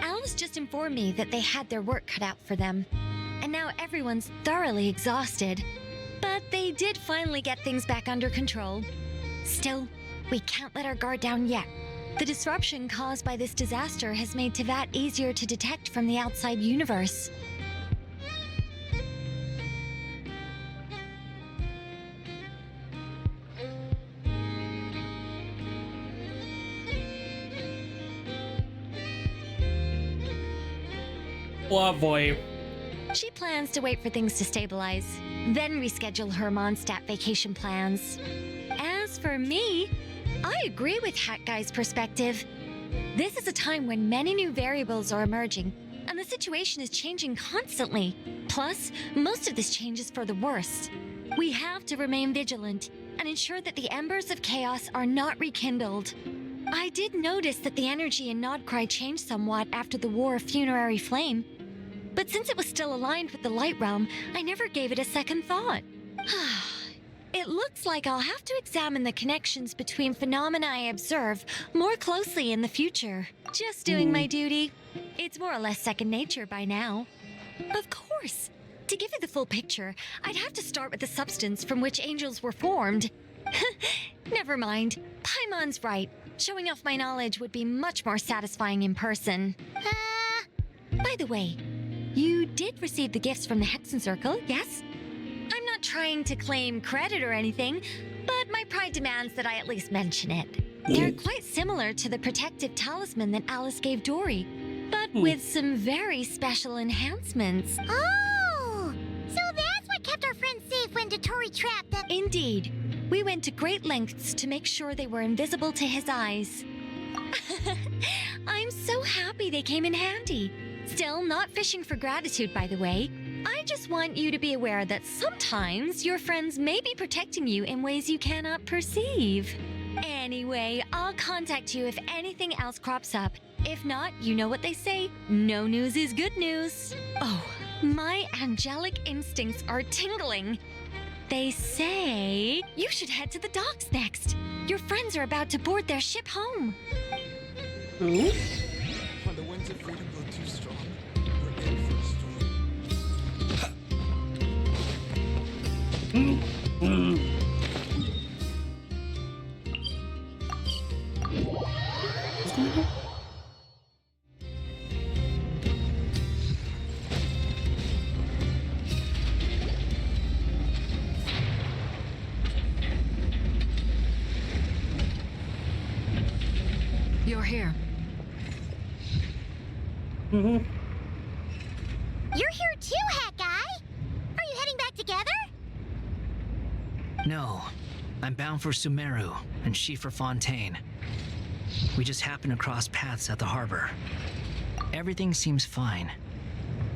Alice just informed me that they had their work cut out for them. And and now everyone's thoroughly exhausted. But they did finally get things back under control. Still, we can't let our guard down yet. The disruption caused by this disaster has made Teyvat easier to detect from the outside universe. Lovely. She plans to wait for things to stabilize, then reschedule her Mondstadt vacation plans. As for me, I agree with Hat Guy's perspective. This is a time when many new variables are emerging, and the situation is changing constantly. Plus, most of this change is for the worst. We have to remain vigilant and ensure that the embers of chaos are not rekindled. I did notice that the energy in Nod Krai changed somewhat after the War of Funerary Flame, but since it was still aligned with the Light Realm, I never gave it a second thought. It looks like I'll have to examine the connections between phenomena I observe more closely in the future. Just doing my duty. It's more or less second nature by now. Of course. To give you the full picture, I'd have to start with the substance from which angels were formed. Never mind. Paimon's right. Showing off my knowledge would be much more satisfying in person. By the way, you did receive the gifts from the Hexen Circle, yes? I'm not trying to claim credit or anything, but my pride demands that I at least mention it. They're quite similar to the protective talisman that Alice gave Dory, but with some very special enhancements. Oh! So that's what kept our friends safe when Dottore trapped them. Indeed. We went to great lengths to make sure they were invisible to his eyes. I'm so happy they came in handy. Still, not fishing for gratitude, by the way. I just want you to be aware that sometimes your friends may be protecting you in ways you cannot perceive. Anyway, I'll contact you if anything else crops up. If not, you know what they say, no news is good news. Oh, my angelic instincts are tingling. They say you should head to the docks next. Your friends are about to board their ship home. Ooh. When the winds of freedom grow too strong, prepare for a storm. What's going on? You're here. You're here too, Hat Guy. Are you heading back together? No, I'm bound for Sumeru, and she for Fontaine. We just happened to cross paths at the harbor. Everything seems fine.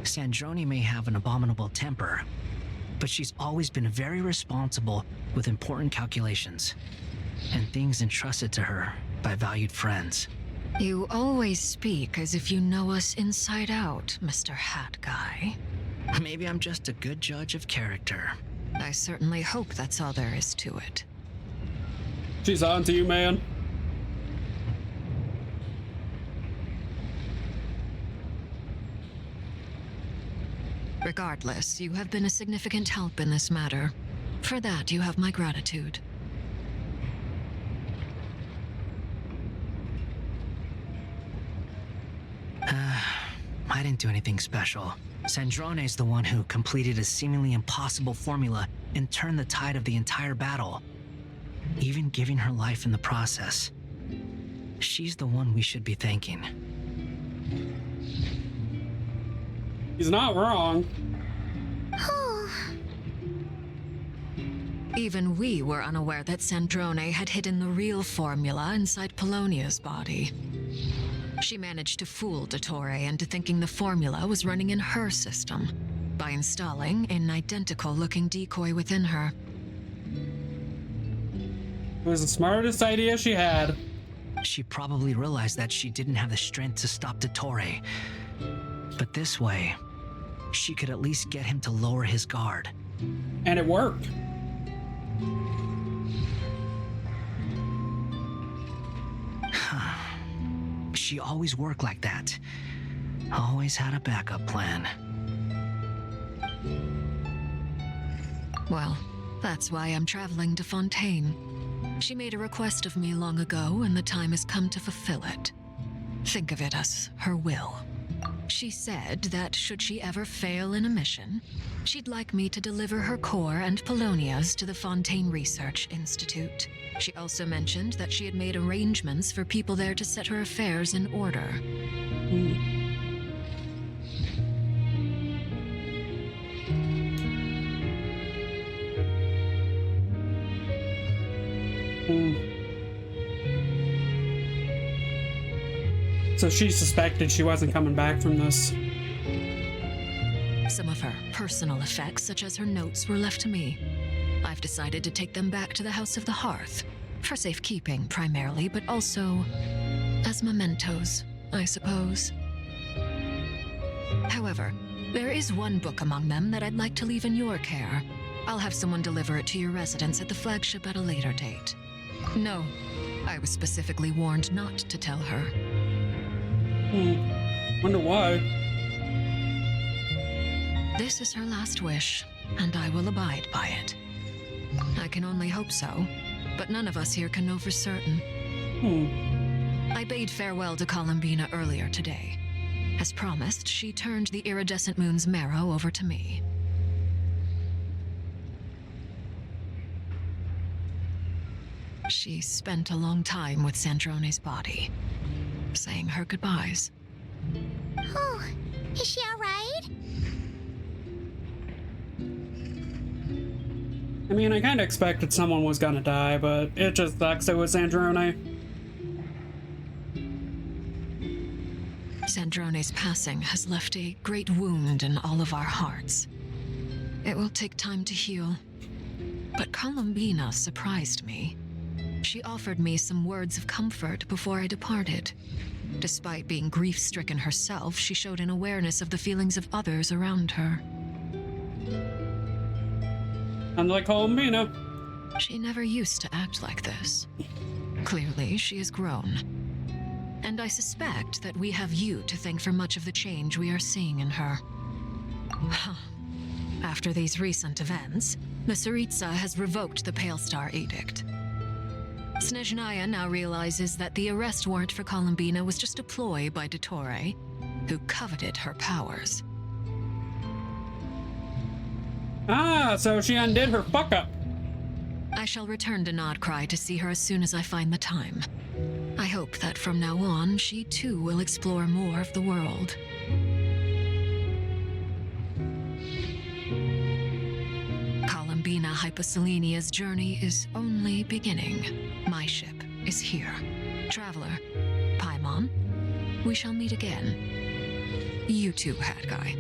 Sandrone may have an abominable temper, but she's always been very responsible with important calculations, and things entrusted to her by valued friends. You always speak as if you know us inside out, Mr. Hat Guy. Maybe I'm just a good judge of character. I certainly hope that's all there is to it. She's on to you, man. Regardless, you have been a significant help in this matter. For that, you have my gratitude. I didn't do anything special. Sandrone's the one who completed a seemingly impossible formula and turned the tide of the entire battle, even giving her life in the process. She's the one we should be thanking. He's not wrong. Even we were unaware that Sandrone had hidden the real formula inside Polonia's body. She managed to fool Dottore into thinking the formula was running in her system by installing an identical-looking decoy within her. It was the smartest idea she had. She probably realized that she didn't have the strength to stop Dottore. But this way, she could at least get him to lower his guard. And it worked. She always worked like that. Always had a backup plan. Well, that's why I'm traveling to Fontaine. She made a request of me long ago, and the time has come to fulfill it. Think of it as her will. She said that should she ever fail in a mission, she'd like me to deliver her core and Polonia's to the Fontaine Research Institute. She also mentioned that she had made arrangements for people there to set her affairs in order. So she suspected she wasn't coming back from this. Some of her personal effects, such as her notes, were left to me. I've decided to take them back to the House of the Hearth, for safekeeping primarily, but also as mementos, I suppose. However, there is one book among them that I'd like to leave in your care. I'll have someone deliver it to your residence at the flagship at a later date. No, I was specifically warned not to tell her. Wonder why. This is her last wish, and I will abide by it. I can only hope so, but none of us here can know for certain. I bade farewell to Columbina earlier today. As promised, she turned the iridescent moon's marrow over to me. She spent a long time with Sandrone's body, saying her goodbyes. Oh, is she all right? I mean, I kind of expected someone was gonna die, but it just sucks it was Sandrone. Sandrone's passing has left a great wound in all of our hearts. It will take time to heal. But Columbina surprised me. She offered me some words of comfort before I departed. Despite being grief-stricken herself, she showed an awareness of the feelings of others around her. Unlike Columbina. She never used to act like this. Clearly, she has grown. And I suspect that we have you to thank for much of the change we are seeing in her. After these recent events, the Tsaritsa has revoked the Pale Star Edict. Snezhnaya now realizes that the arrest warrant for Columbina was just a ploy by Dottore, who coveted her powers. Ah, so she undid her fuck-up. I shall return to Nod Krai to see her as soon as I find the time. I hope that from now on, she too will explore more of the world. Columbina Hyposelenia's journey is only beginning. My ship is here. Traveler, Paimon, we shall meet again. You too, Hat Guy.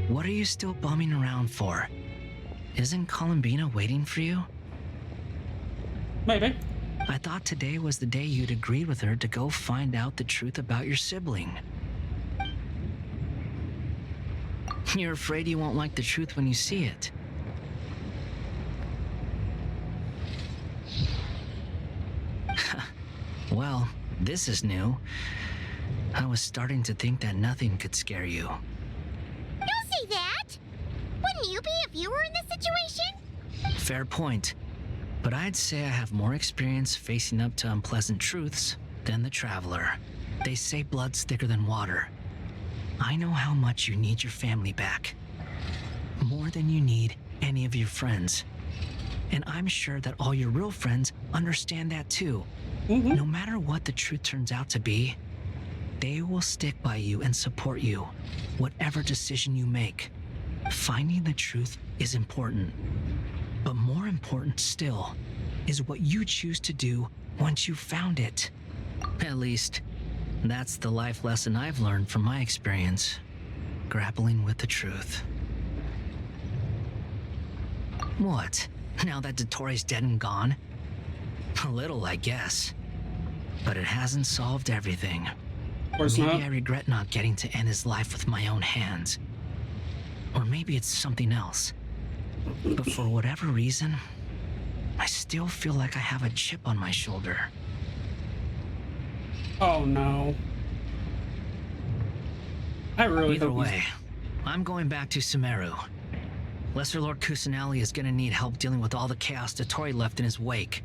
What are you still bumming around for? Isn't Columbina waiting for you? Maybe. I thought today was the day you'd agreed with her to go find out the truth about your sibling. You're afraid you won't like the truth when you see it. Well, this is new. I was starting to think that nothing could scare you. Don't say that! Wouldn't you be if you were in this situation? Fair point. But I'd say I have more experience facing up to unpleasant truths than the Traveler. They say blood's thicker than water. I know how much you need your family back. More than you need any of your friends. And I'm sure that all your real friends understand that too. No matter what the truth turns out to be, they will stick by you and support you, whatever decision you make. Finding the truth is important. But more important still is what you choose to do once you've found it. At least, that's the life lesson I've learned from my experience, grappling with the truth. What? Now that Dottore's dead and gone? A little, I guess. But it hasn't solved everything. Maybe I regret not getting to end his life with my own hands. Or maybe it's something else. But for whatever reason, I still feel like I have a chip on my shoulder. Oh no. I really Either hope way, I'm going back to Sumeru. Lesser Lord Kusanali is gonna need help dealing with all the chaos Dottore left in his wake.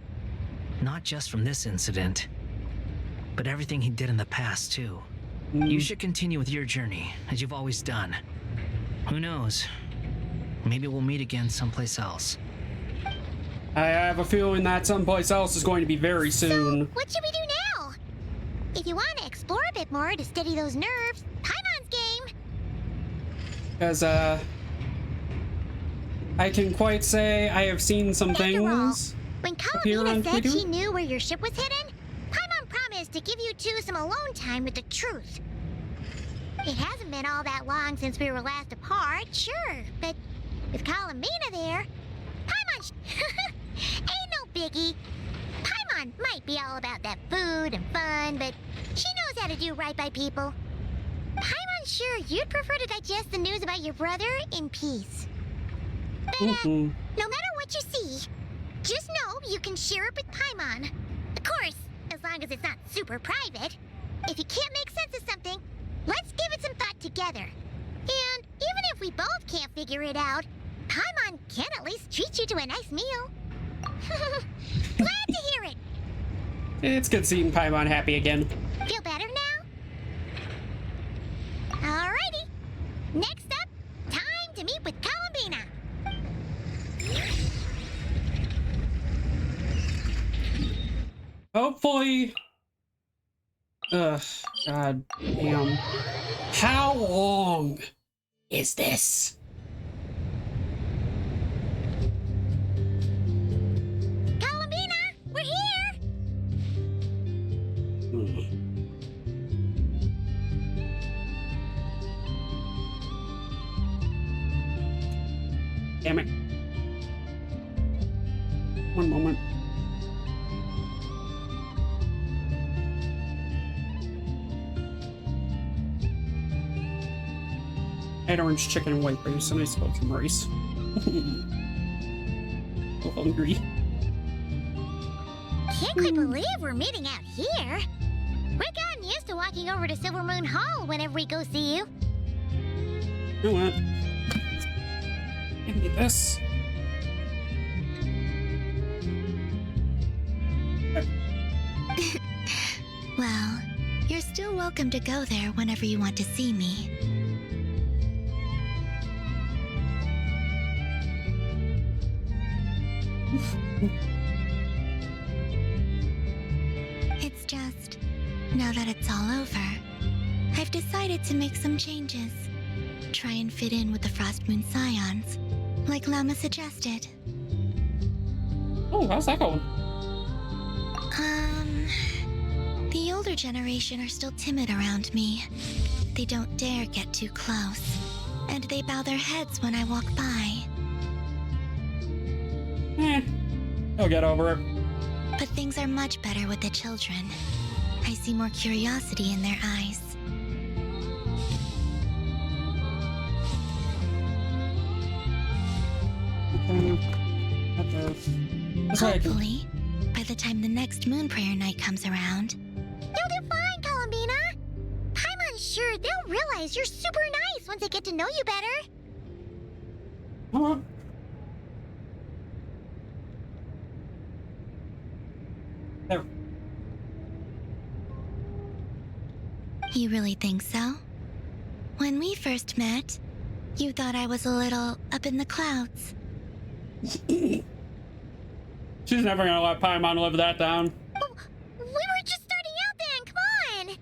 Not just from this incident, but everything he did in the past, too. You should continue with your journey, as you've always done. Who knows? Maybe we'll meet again someplace else. I have a feeling that someplace else is going to be very soon. What should we do now? If you want to explore a bit more to steady those nerves, Paimon's game. Because, I can quite say I have seen some things. When appear on Kalamina said Twitter. she knew where your ship was hidden, Paimon promised to give you two some alone time with the truth. It hasn't been all that long since we were last apart, sure, but with Kalamina there, Paimon ain't no biggie. Paimon might be all about that food and fun, but she knows how to do right by people. Paimon's sure you'd prefer to digest the news about your brother in peace. But, no matter what you see, just know you can share it with Paimon. Of course, as long as it's not super private. If you can't make sense of something, let's give it some thought together. And even if we both can't figure it out, Paimon can at least treat you to a nice meal. Glad to hear it. It's good seeing Paimon happy again. Feel better now? Alrighty. Next up, time to meet with Kalamina. Hopefully. Ugh, god damn. How long is this? Kalamina, we're here. Damn it. One moment. I had orange chicken and white rice, and I spilled some rice. So hungry. Can't quite believe we're meeting out here. We've gotten used to walking over to Silver Moon Hall whenever we go see you. You know what? Give me this. Well, you're still welcome to go there whenever you want to see me. It's just, now that it's all over, I've decided to make some changes. Try and fit in with the Frost Moon Scions, like Lama suggested. Oh, how's that going? The older generation are still timid around me. They don't dare get too close, and they bow their heads when I walk by. I'll get over it. But things are much better with the children. I see more curiosity in their eyes. Hopefully, by the time the next moon prayer night comes around, You'll do fine, Kalamina. Paimon's sure they'll realize you're super nice once they get to know you better. There. You really think so? When we first met, you thought I was a little up in the clouds. She's never gonna let Paimon live that down. We were just starting out then, come on.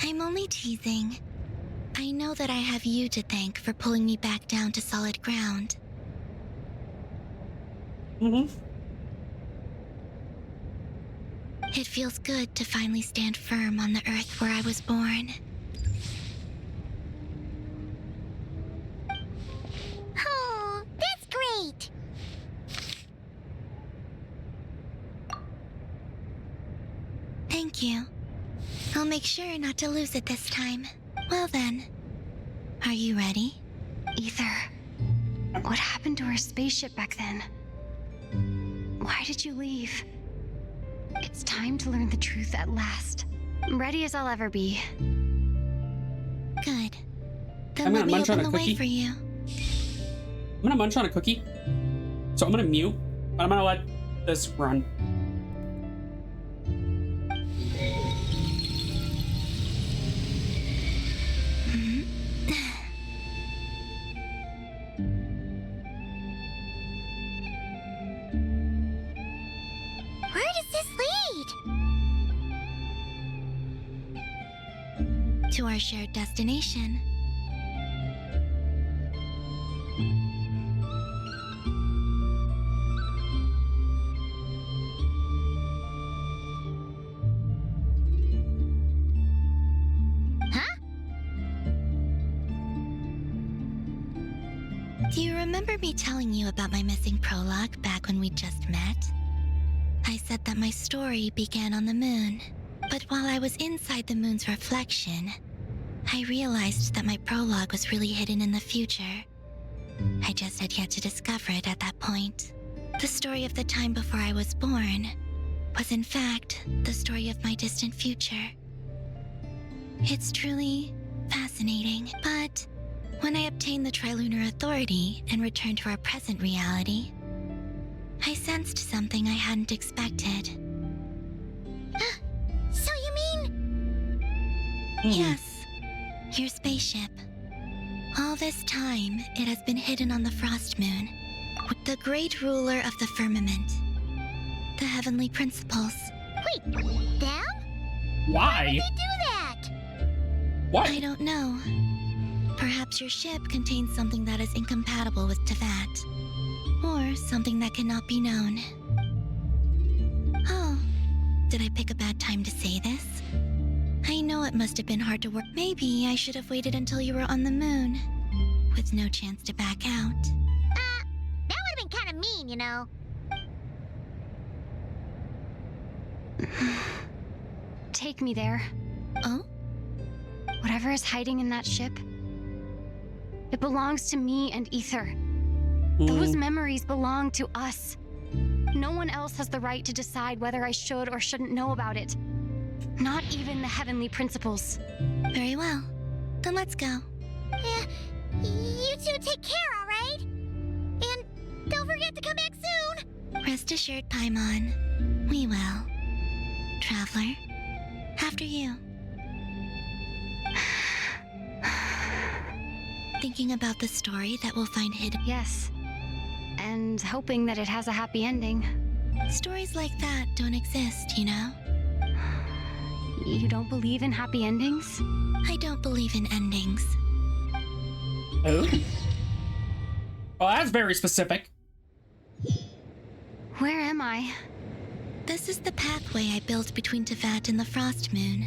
I'm only teasing. I know that I have you to thank for pulling me back down to solid ground. It feels good to finally stand firm on the earth where I was born. Oh, that's great. Thank you. I'll make sure not to lose it this time. Well then, are you ready? Ether, what happened to our spaceship back then? Why did you leave? It's time to learn the truth at last. I'm ready as I'll ever be. Good. Then I'm let gonna me munch on open a the way cookie. for you. I'm gonna munch on a cookie. So I'm gonna mute, but I'm gonna let this run. Where does this lead? To our shared destination. Huh? Do you remember me telling you about my missing prologue back when we just met? I said that my story began on the moon, but while I was inside the moon's reflection, I realized that my prologue was really hidden in the future. I just had yet to discover it at that point. The story of the time before I was born was in fact the story of my distant future. It's truly fascinating, but when I obtained the Trilunar Authority and returned to our present reality, I sensed something I hadn't expected. So you mean... Yes, your spaceship. All this time, it has been hidden on the Frost Moon, with the great ruler of the firmament, the heavenly principles. Wait, them? Why? Why would they do that? What? I don't know. Perhaps your ship contains something that is incompatible with Teyvat. Or something that cannot be known. Oh, did I pick a bad time to say this? I know it must have been hard to work. Maybe I should have waited until you were on the moon, with no chance to back out. That would have been kind of mean, you know. Take me there. Oh? Whatever is hiding in that ship, it belongs to me and Ether. Those memories belong to us. No one else has the right to decide whether I should or shouldn't know about it. Not even the heavenly principles. Very well. Then let's go. Yeah, you two take care, all right? And don't forget to come back soon. Rest assured, Paimon. We will. Traveler, after you. Thinking about the story that we'll find hidden. Yes. And hoping that it has a happy ending. Stories like that don't exist, you know? You don't believe in happy endings? I don't believe in endings. Oh. Well, that's very specific. Where am I? This is the pathway I built between Teyvat and the Frost Moon.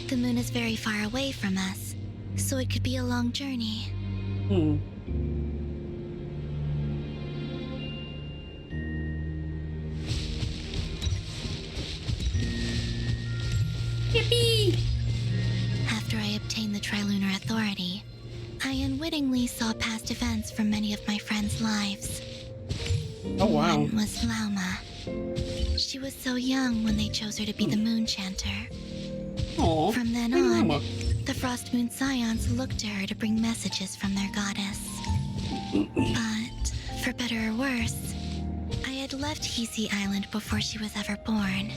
The moon is very far away from us, so it could be a long journey. Yippee! After I obtained the Trilunar Authority, I unwittingly saw past events from many of my friends' lives. Oh, wow. One was Lauma. She was so young when they chose her to be the Moon Chanter. Aww. From then Hey, on, Lauma. the Frost Moon Scions looked to her to bring messages from their goddess. But, for better or worse, I had left Hisi Island before she was ever born.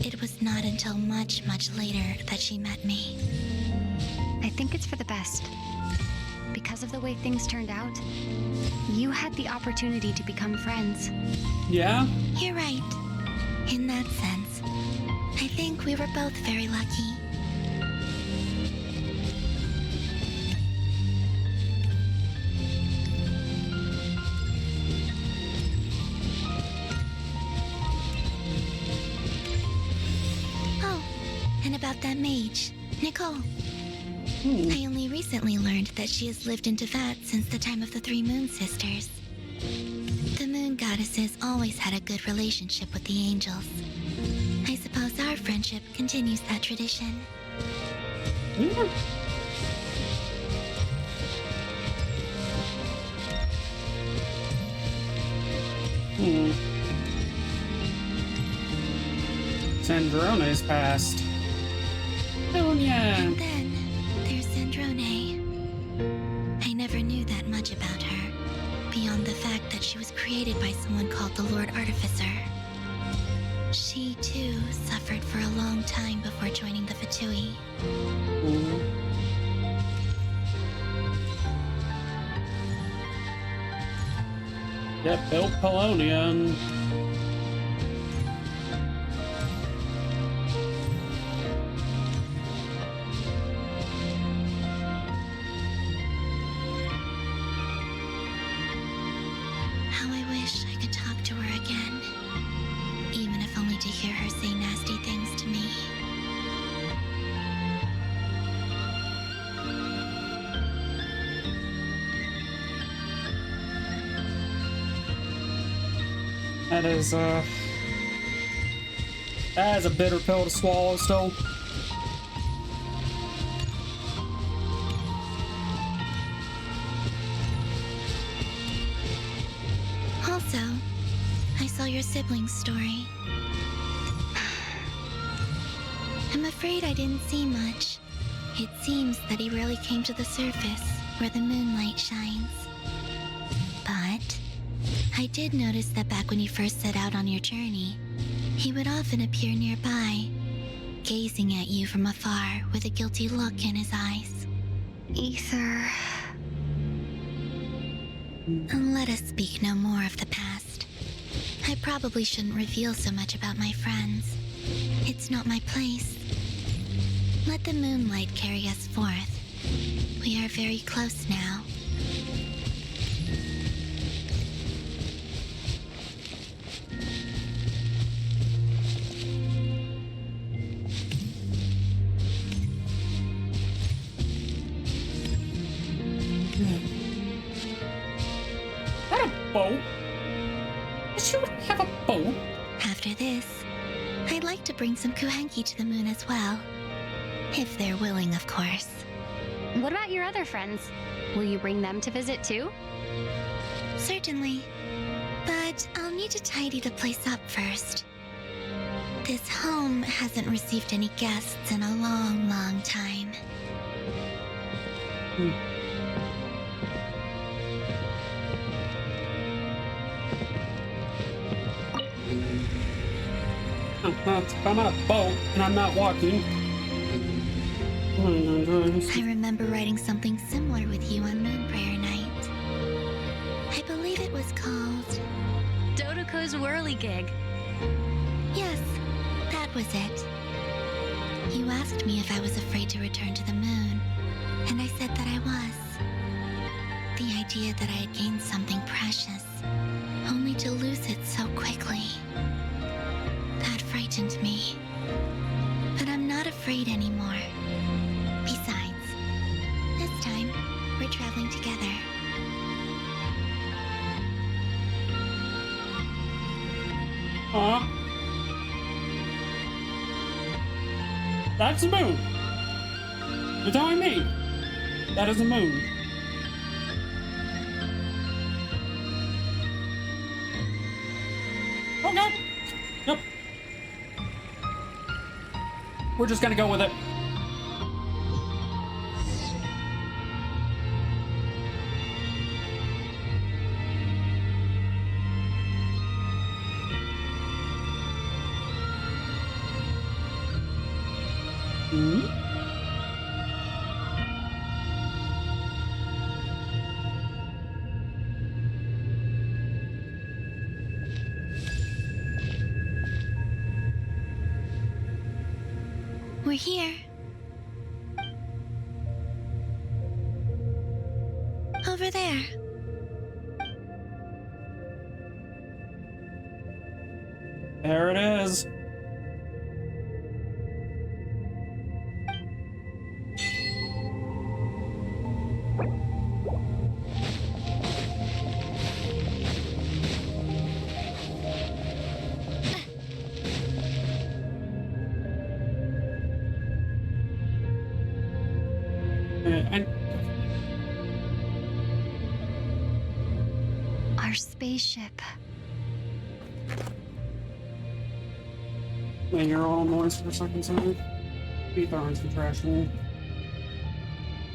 It was not until much, much later that she met me. I think it's for the best. Because of the way things turned out, you had the opportunity to become friends. Yeah? You're right. In that sense, I think we were both very lucky. Oh, and about that mage, Nicole. I only recently learned that she has lived in Teyvat since the time of the Three Moon Sisters. The moon goddesses always had a good relationship with the angels. I suppose our friendship continues that tradition. Sandrona is past. Oh, yeah. And then there's Sandrona. she was created by someone called the Lord Artificer. She, too, suffered for a long time before joining the VIII. Yep, built Polonian. How I wish I could talk to her again. Even if only to hear her say nasty things to me. That is a bitter pill to swallow still. Also, I saw your sibling's story. I'm afraid I didn't see much. It seems that he rarely came to the surface where the moonlight shines. But I did notice that back when you first set out on your journey, he would often appear nearby, gazing at you from afar with a guilty look in his eyes. Ether. Let us speak no more of the past. I probably shouldn't reveal so much about my friends. It's not my place. Let the moonlight carry us forth. We are very close now. Not a boat. Does she have a boat? After this, I'd like to bring some Kuhenki to the moon as well. If they're willing, of course. What about your other friends? Will you bring them to visit too? Certainly. But I'll need to tidy the place up first. This home hasn't received any guests in a long, long time. I'm on a boat and I'm not walking. I remember writing something similar with you on Moon Prayer Night. I believe it was called Dodoko's Whirligig. Yes, that was it. You asked me if I was afraid to return to the moon, and I said that I was. The idea that I had gained something precious, only to lose it so quickly. That frightened me. But I'm not afraid anymore. Besides, this time, we're traveling together. That's the moon. You're telling me that is the moon. Okay. Yep. We're just gonna go with it. We're here. Over there. There it is. Our spaceship. Man, you're all noise for a second, sorry. Be throwing some trash in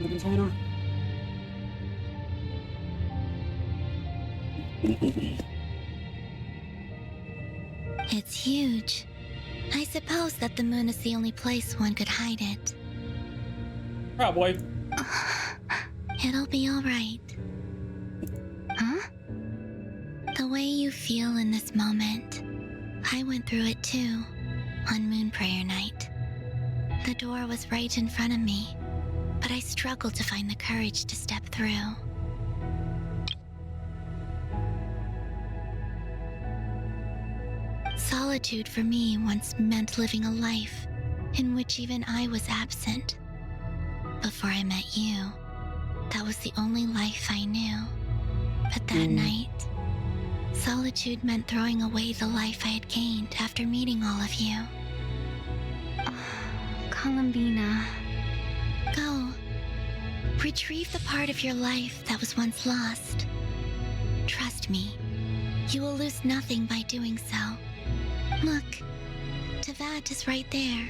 the container. It's huge. I suppose that the moon is the only place one could hide it. Probably. It'll be all right. Huh? The way you feel in this moment, I went through it too, on Moon Prayer Night. The door was right in front of me, but I struggled to find the courage to step through. Solitude for me once meant living a life in which even I was absent. Before I met you, that was the only life I knew. But that night, solitude meant throwing away the life I had gained after meeting all of you. Columbina. Go. Retrieve the part of your life that was once lost. Trust me, you will lose nothing by doing so. Look, Tevat is right there.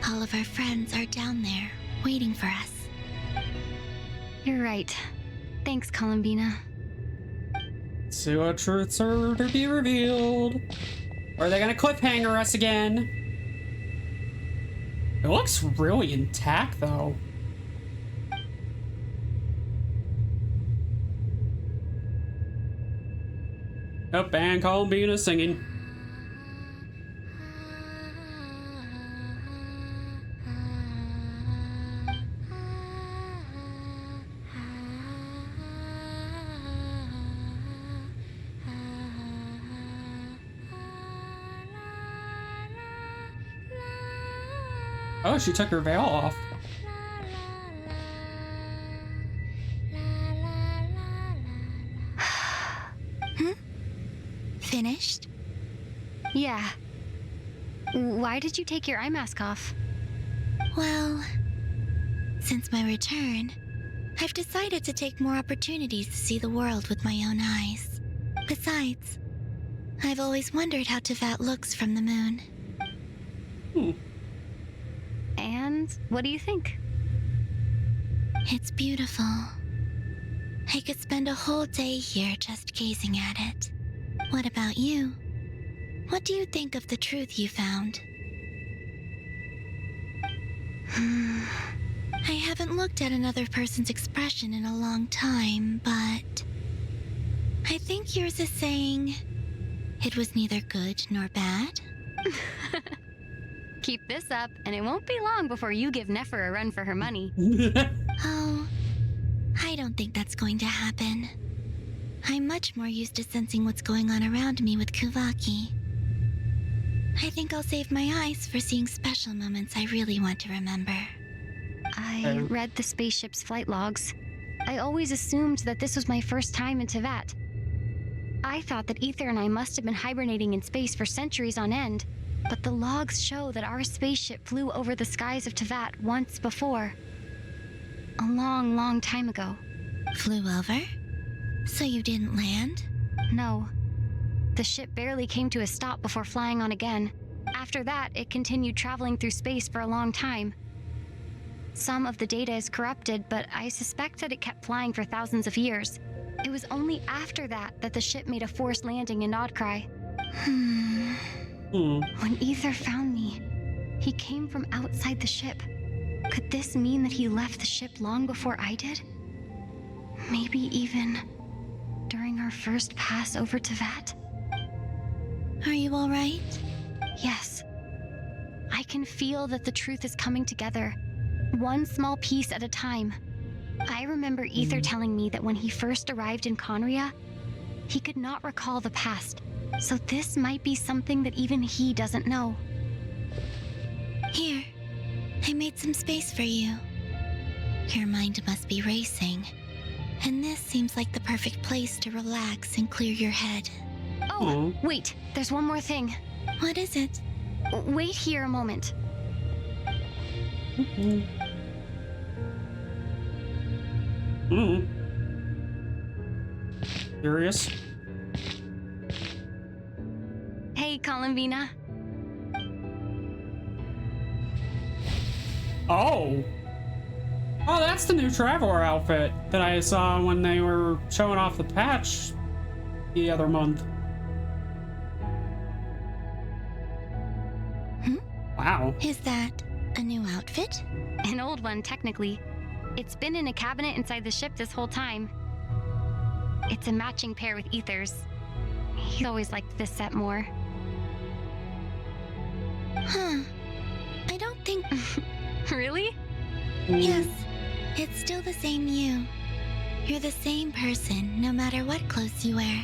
All of our friends are down there, waiting for us. You're right. Thanks, Columbina. See what truths are to be revealed. Or are they gonna cliffhanger us again? It looks really intact, though. Oh, and Columbina singing. Oh, she took her veil off. Finished? Yeah. Why did you take your eye mask off? Well, since my return, I've decided to take more opportunities to see the world with my own eyes. Besides, I've always wondered how Tevat looks from the moon. And what do you think? It's beautiful. I could spend a whole day here just gazing at it. What about you? What do you think of the truth you found? I haven't looked at another person's expression in a long time, but I think yours is saying it was neither good nor bad. Keep this up, and it won't be long before you give Nefer a run for her money. Oh, I don't think that's going to happen. I'm much more used to sensing what's going on around me with Kuvaki. I think I'll save my eyes for seeing special moments I really want to remember. I read the spaceship's flight logs. I always assumed that this was my first time in Tevat. I thought that Ether and I must have been hibernating in space for centuries on end, but the logs show that our spaceship flew over the skies of Tevat once before. A long, long time ago. Flew over? So you didn't land? No. The ship barely came to a stop before flying on again. After that, it continued traveling through space for a long time. Some of the data is corrupted, but I suspect that it kept flying for thousands of years. It was only after that that the ship made a forced landing in Nod Krai. When Ether found me, he came from outside the ship. Could this mean that he left the ship long before I did? Maybe even during our first pass over Tevat? Are you all right? Yes. I can feel that the truth is coming together, one small piece at a time. I remember Ether telling me that when he first arrived in Conria, he could not recall the past, so this might be something that even he doesn't know. Here, I made some space for you. Your mind must be racing, and this seems like the perfect place to relax and clear your head. Oh, wait, there's one more thing. What is it? Wait here a moment. Curious? Hey, Columbina. Oh! Oh, that's the new Traveler outfit that I saw when they were showing off the patch the other month. Wow. Is that a new outfit? An old one, technically. It's been in a cabinet inside the ship this whole time. It's a matching pair with Ether's. He always liked this set more. Huh. I don't think... Really? Yes. It's still the same you. You're the same person, no matter what clothes you wear.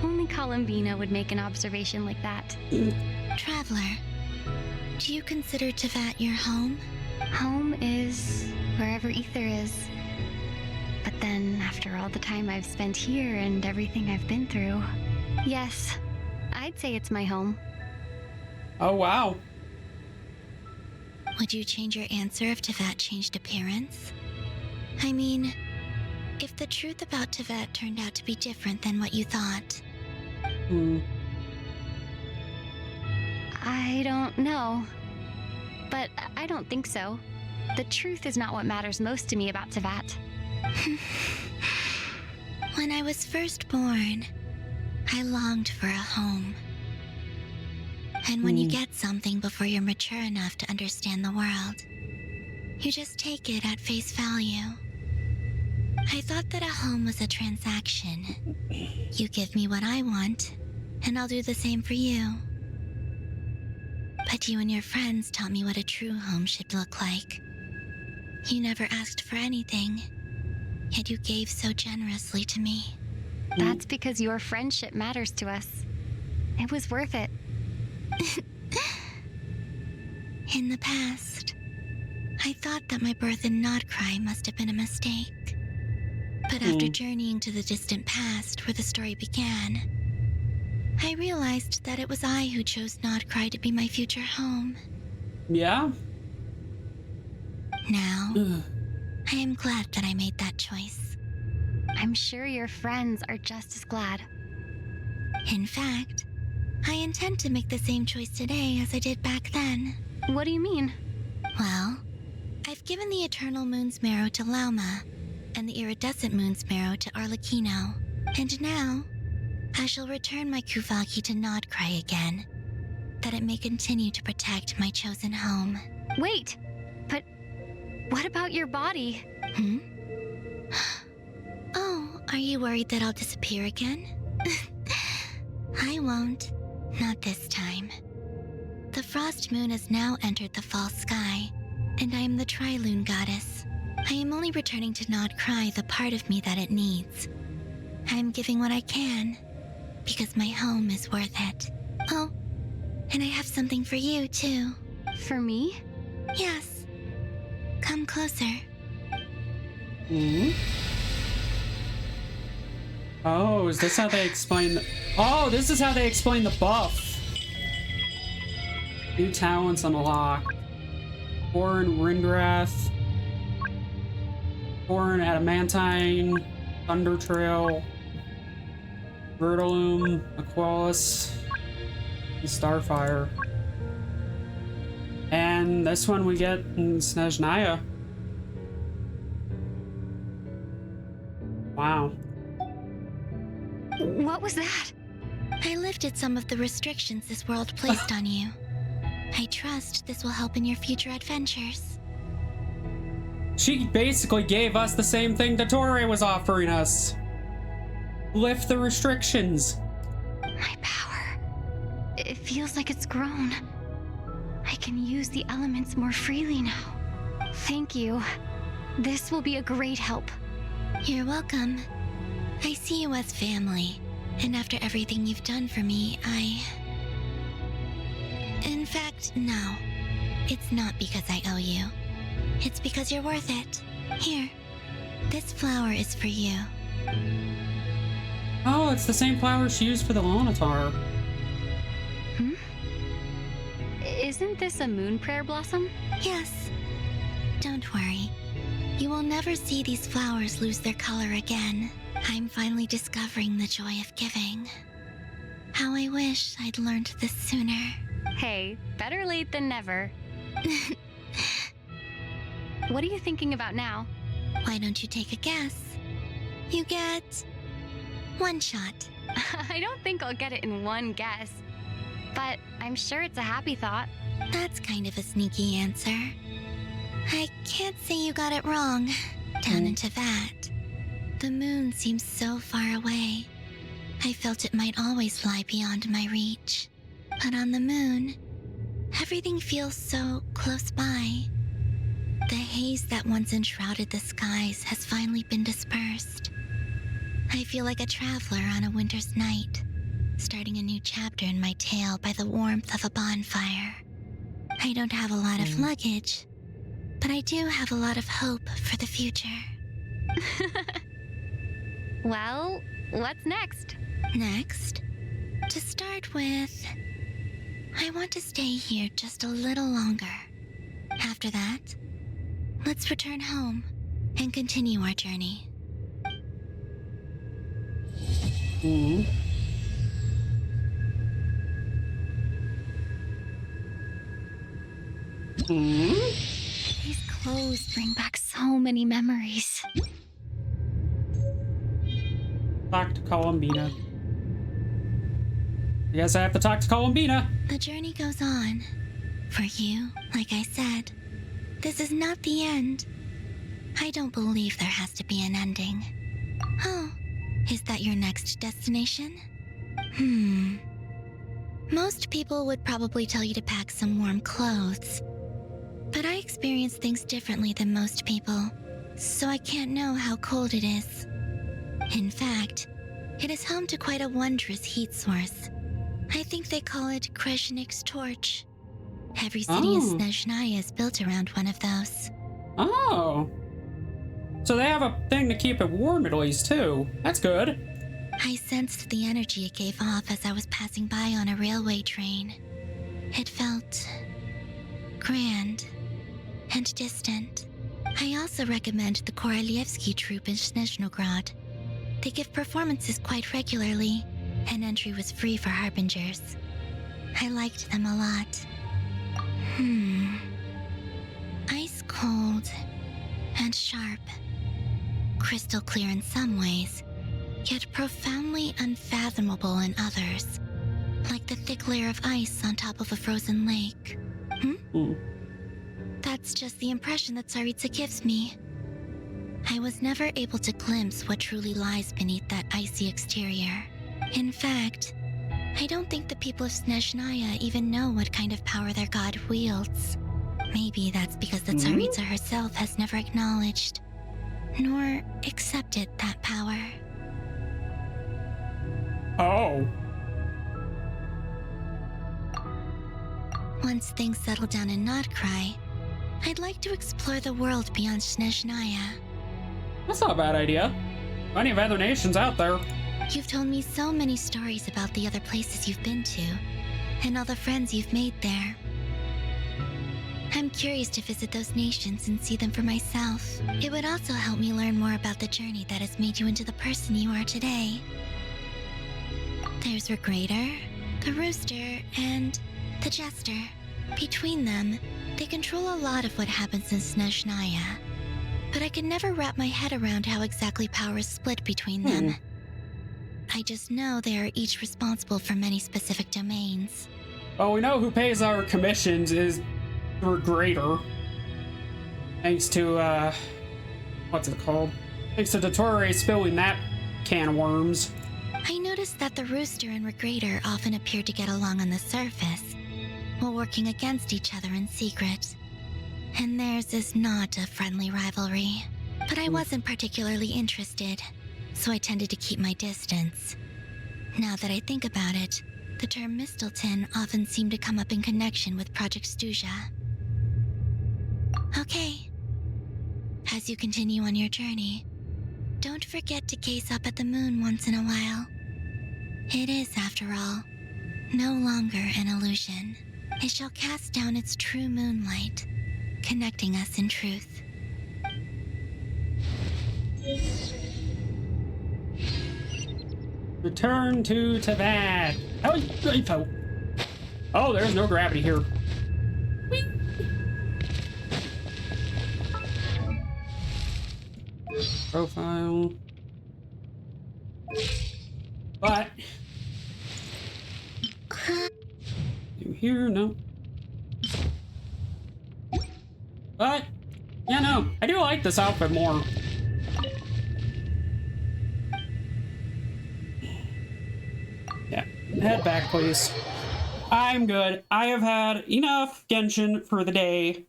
Only Columbina would make an observation like that. Traveler, do you consider Tevat your home? Home is wherever Ether is. But then, after all the time I've spent here and everything I've been through, yes, I'd say it's my home. Oh, wow. Would you change your answer if Tevat changed appearance? I mean, if the truth about Tevat turned out to be different than what you thought. I don't know. But I don't think so. The truth is not what matters most to me about Tevat. When I was first born, I longed for a home. And when you get something before you're mature enough to understand the world, you just take it at face value. I thought that a home was a transaction. You give me what I want, and I'll do the same for you. But you and your friends taught me what a true home should look like. You never asked for anything, yet you gave so generously to me. That's because your friendship matters to us. It was worth it. In the past, I thought that my birth in Nod Krai must have been a mistake. But after journeying to the distant past where the story began, I realized that it was I who chose Nod Krai to be my future home. Yeah? Now, I am glad that I made that choice. I'm sure your friends are just as glad. In fact, I intend to make the same choice today as I did back then. What do you mean? Well, I've given the Eternal Moon's Marrow to Lauma, and the Iridescent Moon's Marrow to Arlecchino. And now, I shall return my Kuvaki to Nod Krai again, that it may continue to protect my chosen home. Wait, but what about your body? Oh, are you worried that I'll disappear again? I won't. Not this time. The Frost Moon has now entered the false sky, and I am the Trilune Goddess. I am only returning to Nod Krai the part of me that it needs. I am giving what I can, because my home is worth it. Oh, and I have something for you, too. For me? Yes. Come closer. Oh, is this how they explain the... Oh, this is how they explain the buff. New talents unlocked. Foreign Rindrath. Foreign Adamantine. Thunder Trail. Vertiloom. Aqualis. And Starfire. And this one we get in Snezhnaya. Wow. What was that? I lifted some of the restrictions this world placed on you. I trust this will help in your future adventures. She basically gave us the same thing Dottore was offering us. Lift the restrictions. My power. It feels like it's grown. I can use the elements more freely now. Thank you. This will be a great help. You're welcome. I see you as family, and after everything you've done for me, In fact, no. It's not because I owe you. It's because you're worth it. Here, this flower is for you. Oh, it's the same flower she used for the Lonatar. Isn't this a moon prayer blossom? Yes. Don't worry. You will never see these flowers lose their color again. I'm finally discovering the joy of giving. How I wish I'd learned this sooner. Hey, better late than never. What are you thinking about now? Why don't you take a guess? You get One shot. I don't think I'll get it in one guess, but I'm sure it's a happy thought. That's kind of a sneaky answer. I can't say you got it wrong. Down into that. The moon seems so far away. I felt it might always lie beyond my reach. But on the moon, everything feels so close by. The haze that once enshrouded the skies has finally been dispersed. I feel like a traveler on a winter's night, starting a new chapter in my tale by the warmth of a bonfire. I don't have a lot of luggage, but I do have a lot of hope for the future. Well, what's next? Next, to start with, I want to stay here just a little longer. After that, let's return home and continue our journey. These clothes bring back so many memories. Talk to Columbina. Yes, I have to talk to Columbina. The journey goes on. For you, like I said, this is not the end. I don't believe there has to be an ending. Oh, is that your next destination? Most people would probably tell you to pack some warm clothes. But I experience things differently than most people, so I can't know how cold it is. In fact, it is home to quite a wondrous heat source. I think they call it Kreshnik's torch. Every city in Snezhnaya is built around one of those. Oh. So they have a thing to keep it warm at least, too. That's good. I sensed the energy it gave off as I was passing by on a railway train. It felt grand and distant. I also recommend the Korolievsky troupe in Snezhnograd. They give performances quite regularly, and entry was free for harbingers. I liked them a lot. Ice cold and sharp. Crystal clear in some ways, yet profoundly unfathomable in others. Like the thick layer of ice on top of a frozen lake. That's just the impression that Tsaritsa gives me. I was never able to glimpse what truly lies beneath that icy exterior. In fact, I don't think the people of Snezhnaya even know what kind of power their god wields. Maybe that's because the Tsaritsa herself has never acknowledged, nor accepted that power. Oh. Once things settle down in Nod Krai, I'd like to explore the world beyond Snezhnaya. That's not a bad idea. Plenty of other nations out there. You've told me so many stories about the other places you've been to, and all the friends you've made there. I'm curious to visit those nations and see them for myself. It would also help me learn more about the journey that has made you into the person you are today. There's Regrator, the Rooster, and the Jester. Between them, they control a lot of what happens in Snezhnaya. But I can never wrap my head around how exactly power is split between them. I just know they are each responsible for many specific domains. Well, we know who pays our commissions is Regrator. Thanks to, what's it called? Thanks to Dottore spilling that can of worms. I noticed that the Rooster and Regrator often appear to get along on the surface, while working against each other in secret. And theirs is not a friendly rivalry. But I wasn't particularly interested, so I tended to keep my distance. Now that I think about it, the term Mistelton often seemed to come up in connection with Project Stuja. Okay. As you continue on your journey, don't forget to gaze up at the moon once in a while. It is, after all, no longer an illusion. It shall cast down its true moonlight, connecting us in truth. Return to Tavad. Oh, there's no gravity here. Profile. But you here? No. But yeah, no, I do like this outfit more. Yeah, head back, please. I'm good. I have had enough Genshin for the day.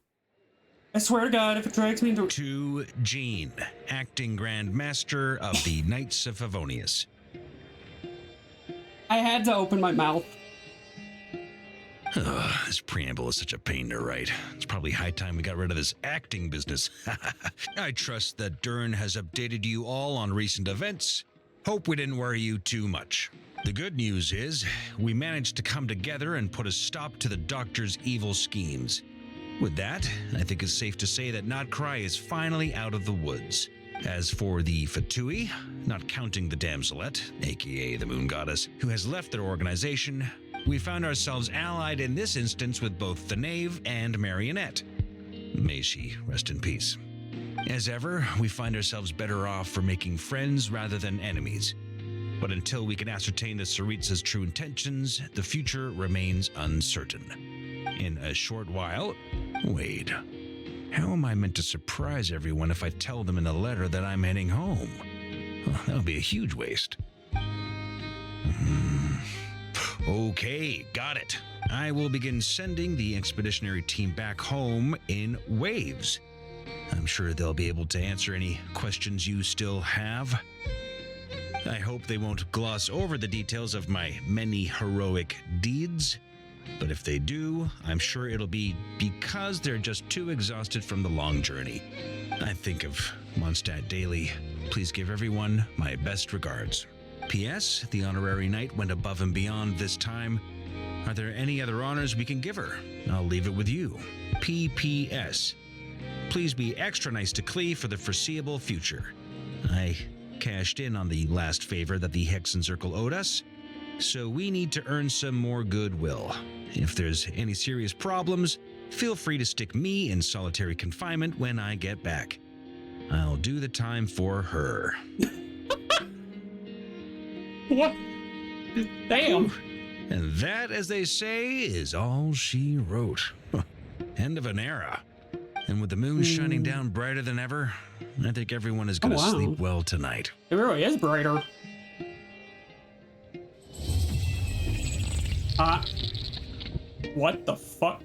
I swear to God, if it drags me into... To Jean, acting Grand Master of the Knights of Favonius. I had to open my mouth. This preamble is such a pain to write. It's probably high time we got rid of this acting business. I trust that Dern has updated you all on recent events. Hope we didn't worry you too much. The good news is, we managed to come together and put a stop to the Doctor's evil schemes. With that, I think it's safe to say that Nod Krai is finally out of the woods. As for the Fatui, not counting the Damselet, aka the Moon Goddess, who has left their organization, we found ourselves allied in this instance with both the Knave and Marionette. May she rest in peace. As ever, we find ourselves better off for making friends rather than enemies. But until we can ascertain the Tsaritsa's true intentions, the future remains uncertain. In a short while... Wait. How am I meant to surprise everyone if I tell them in a letter that I'm heading home? Well, that would be a huge waste. Okay, got it. I will begin sending the expeditionary team back home in waves. I'm sure they'll be able to answer any questions you still have. I hope they won't gloss over the details of my many heroic deeds. But if they do, I'm sure it'll be because they're just too exhausted from the long journey. I think of Mondstadt daily. Please give everyone my best regards. P.S. The honorary knight went above and beyond this time. Are there any other honors we can give her? I'll leave it with you. P.P.S. Please be extra nice to Klee for the foreseeable future. I cashed in on the last favor that the Hexen Circle owed us, so we need to earn some more goodwill. If there's any serious problems, feel free to stick me in solitary confinement when I get back. I'll do the time for her. What? Damn. And that, as they say, is all she wrote. End of an era. And with the moon shining down brighter than ever, I think everyone is going to sleep well tonight. It really is brighter. What the fuck?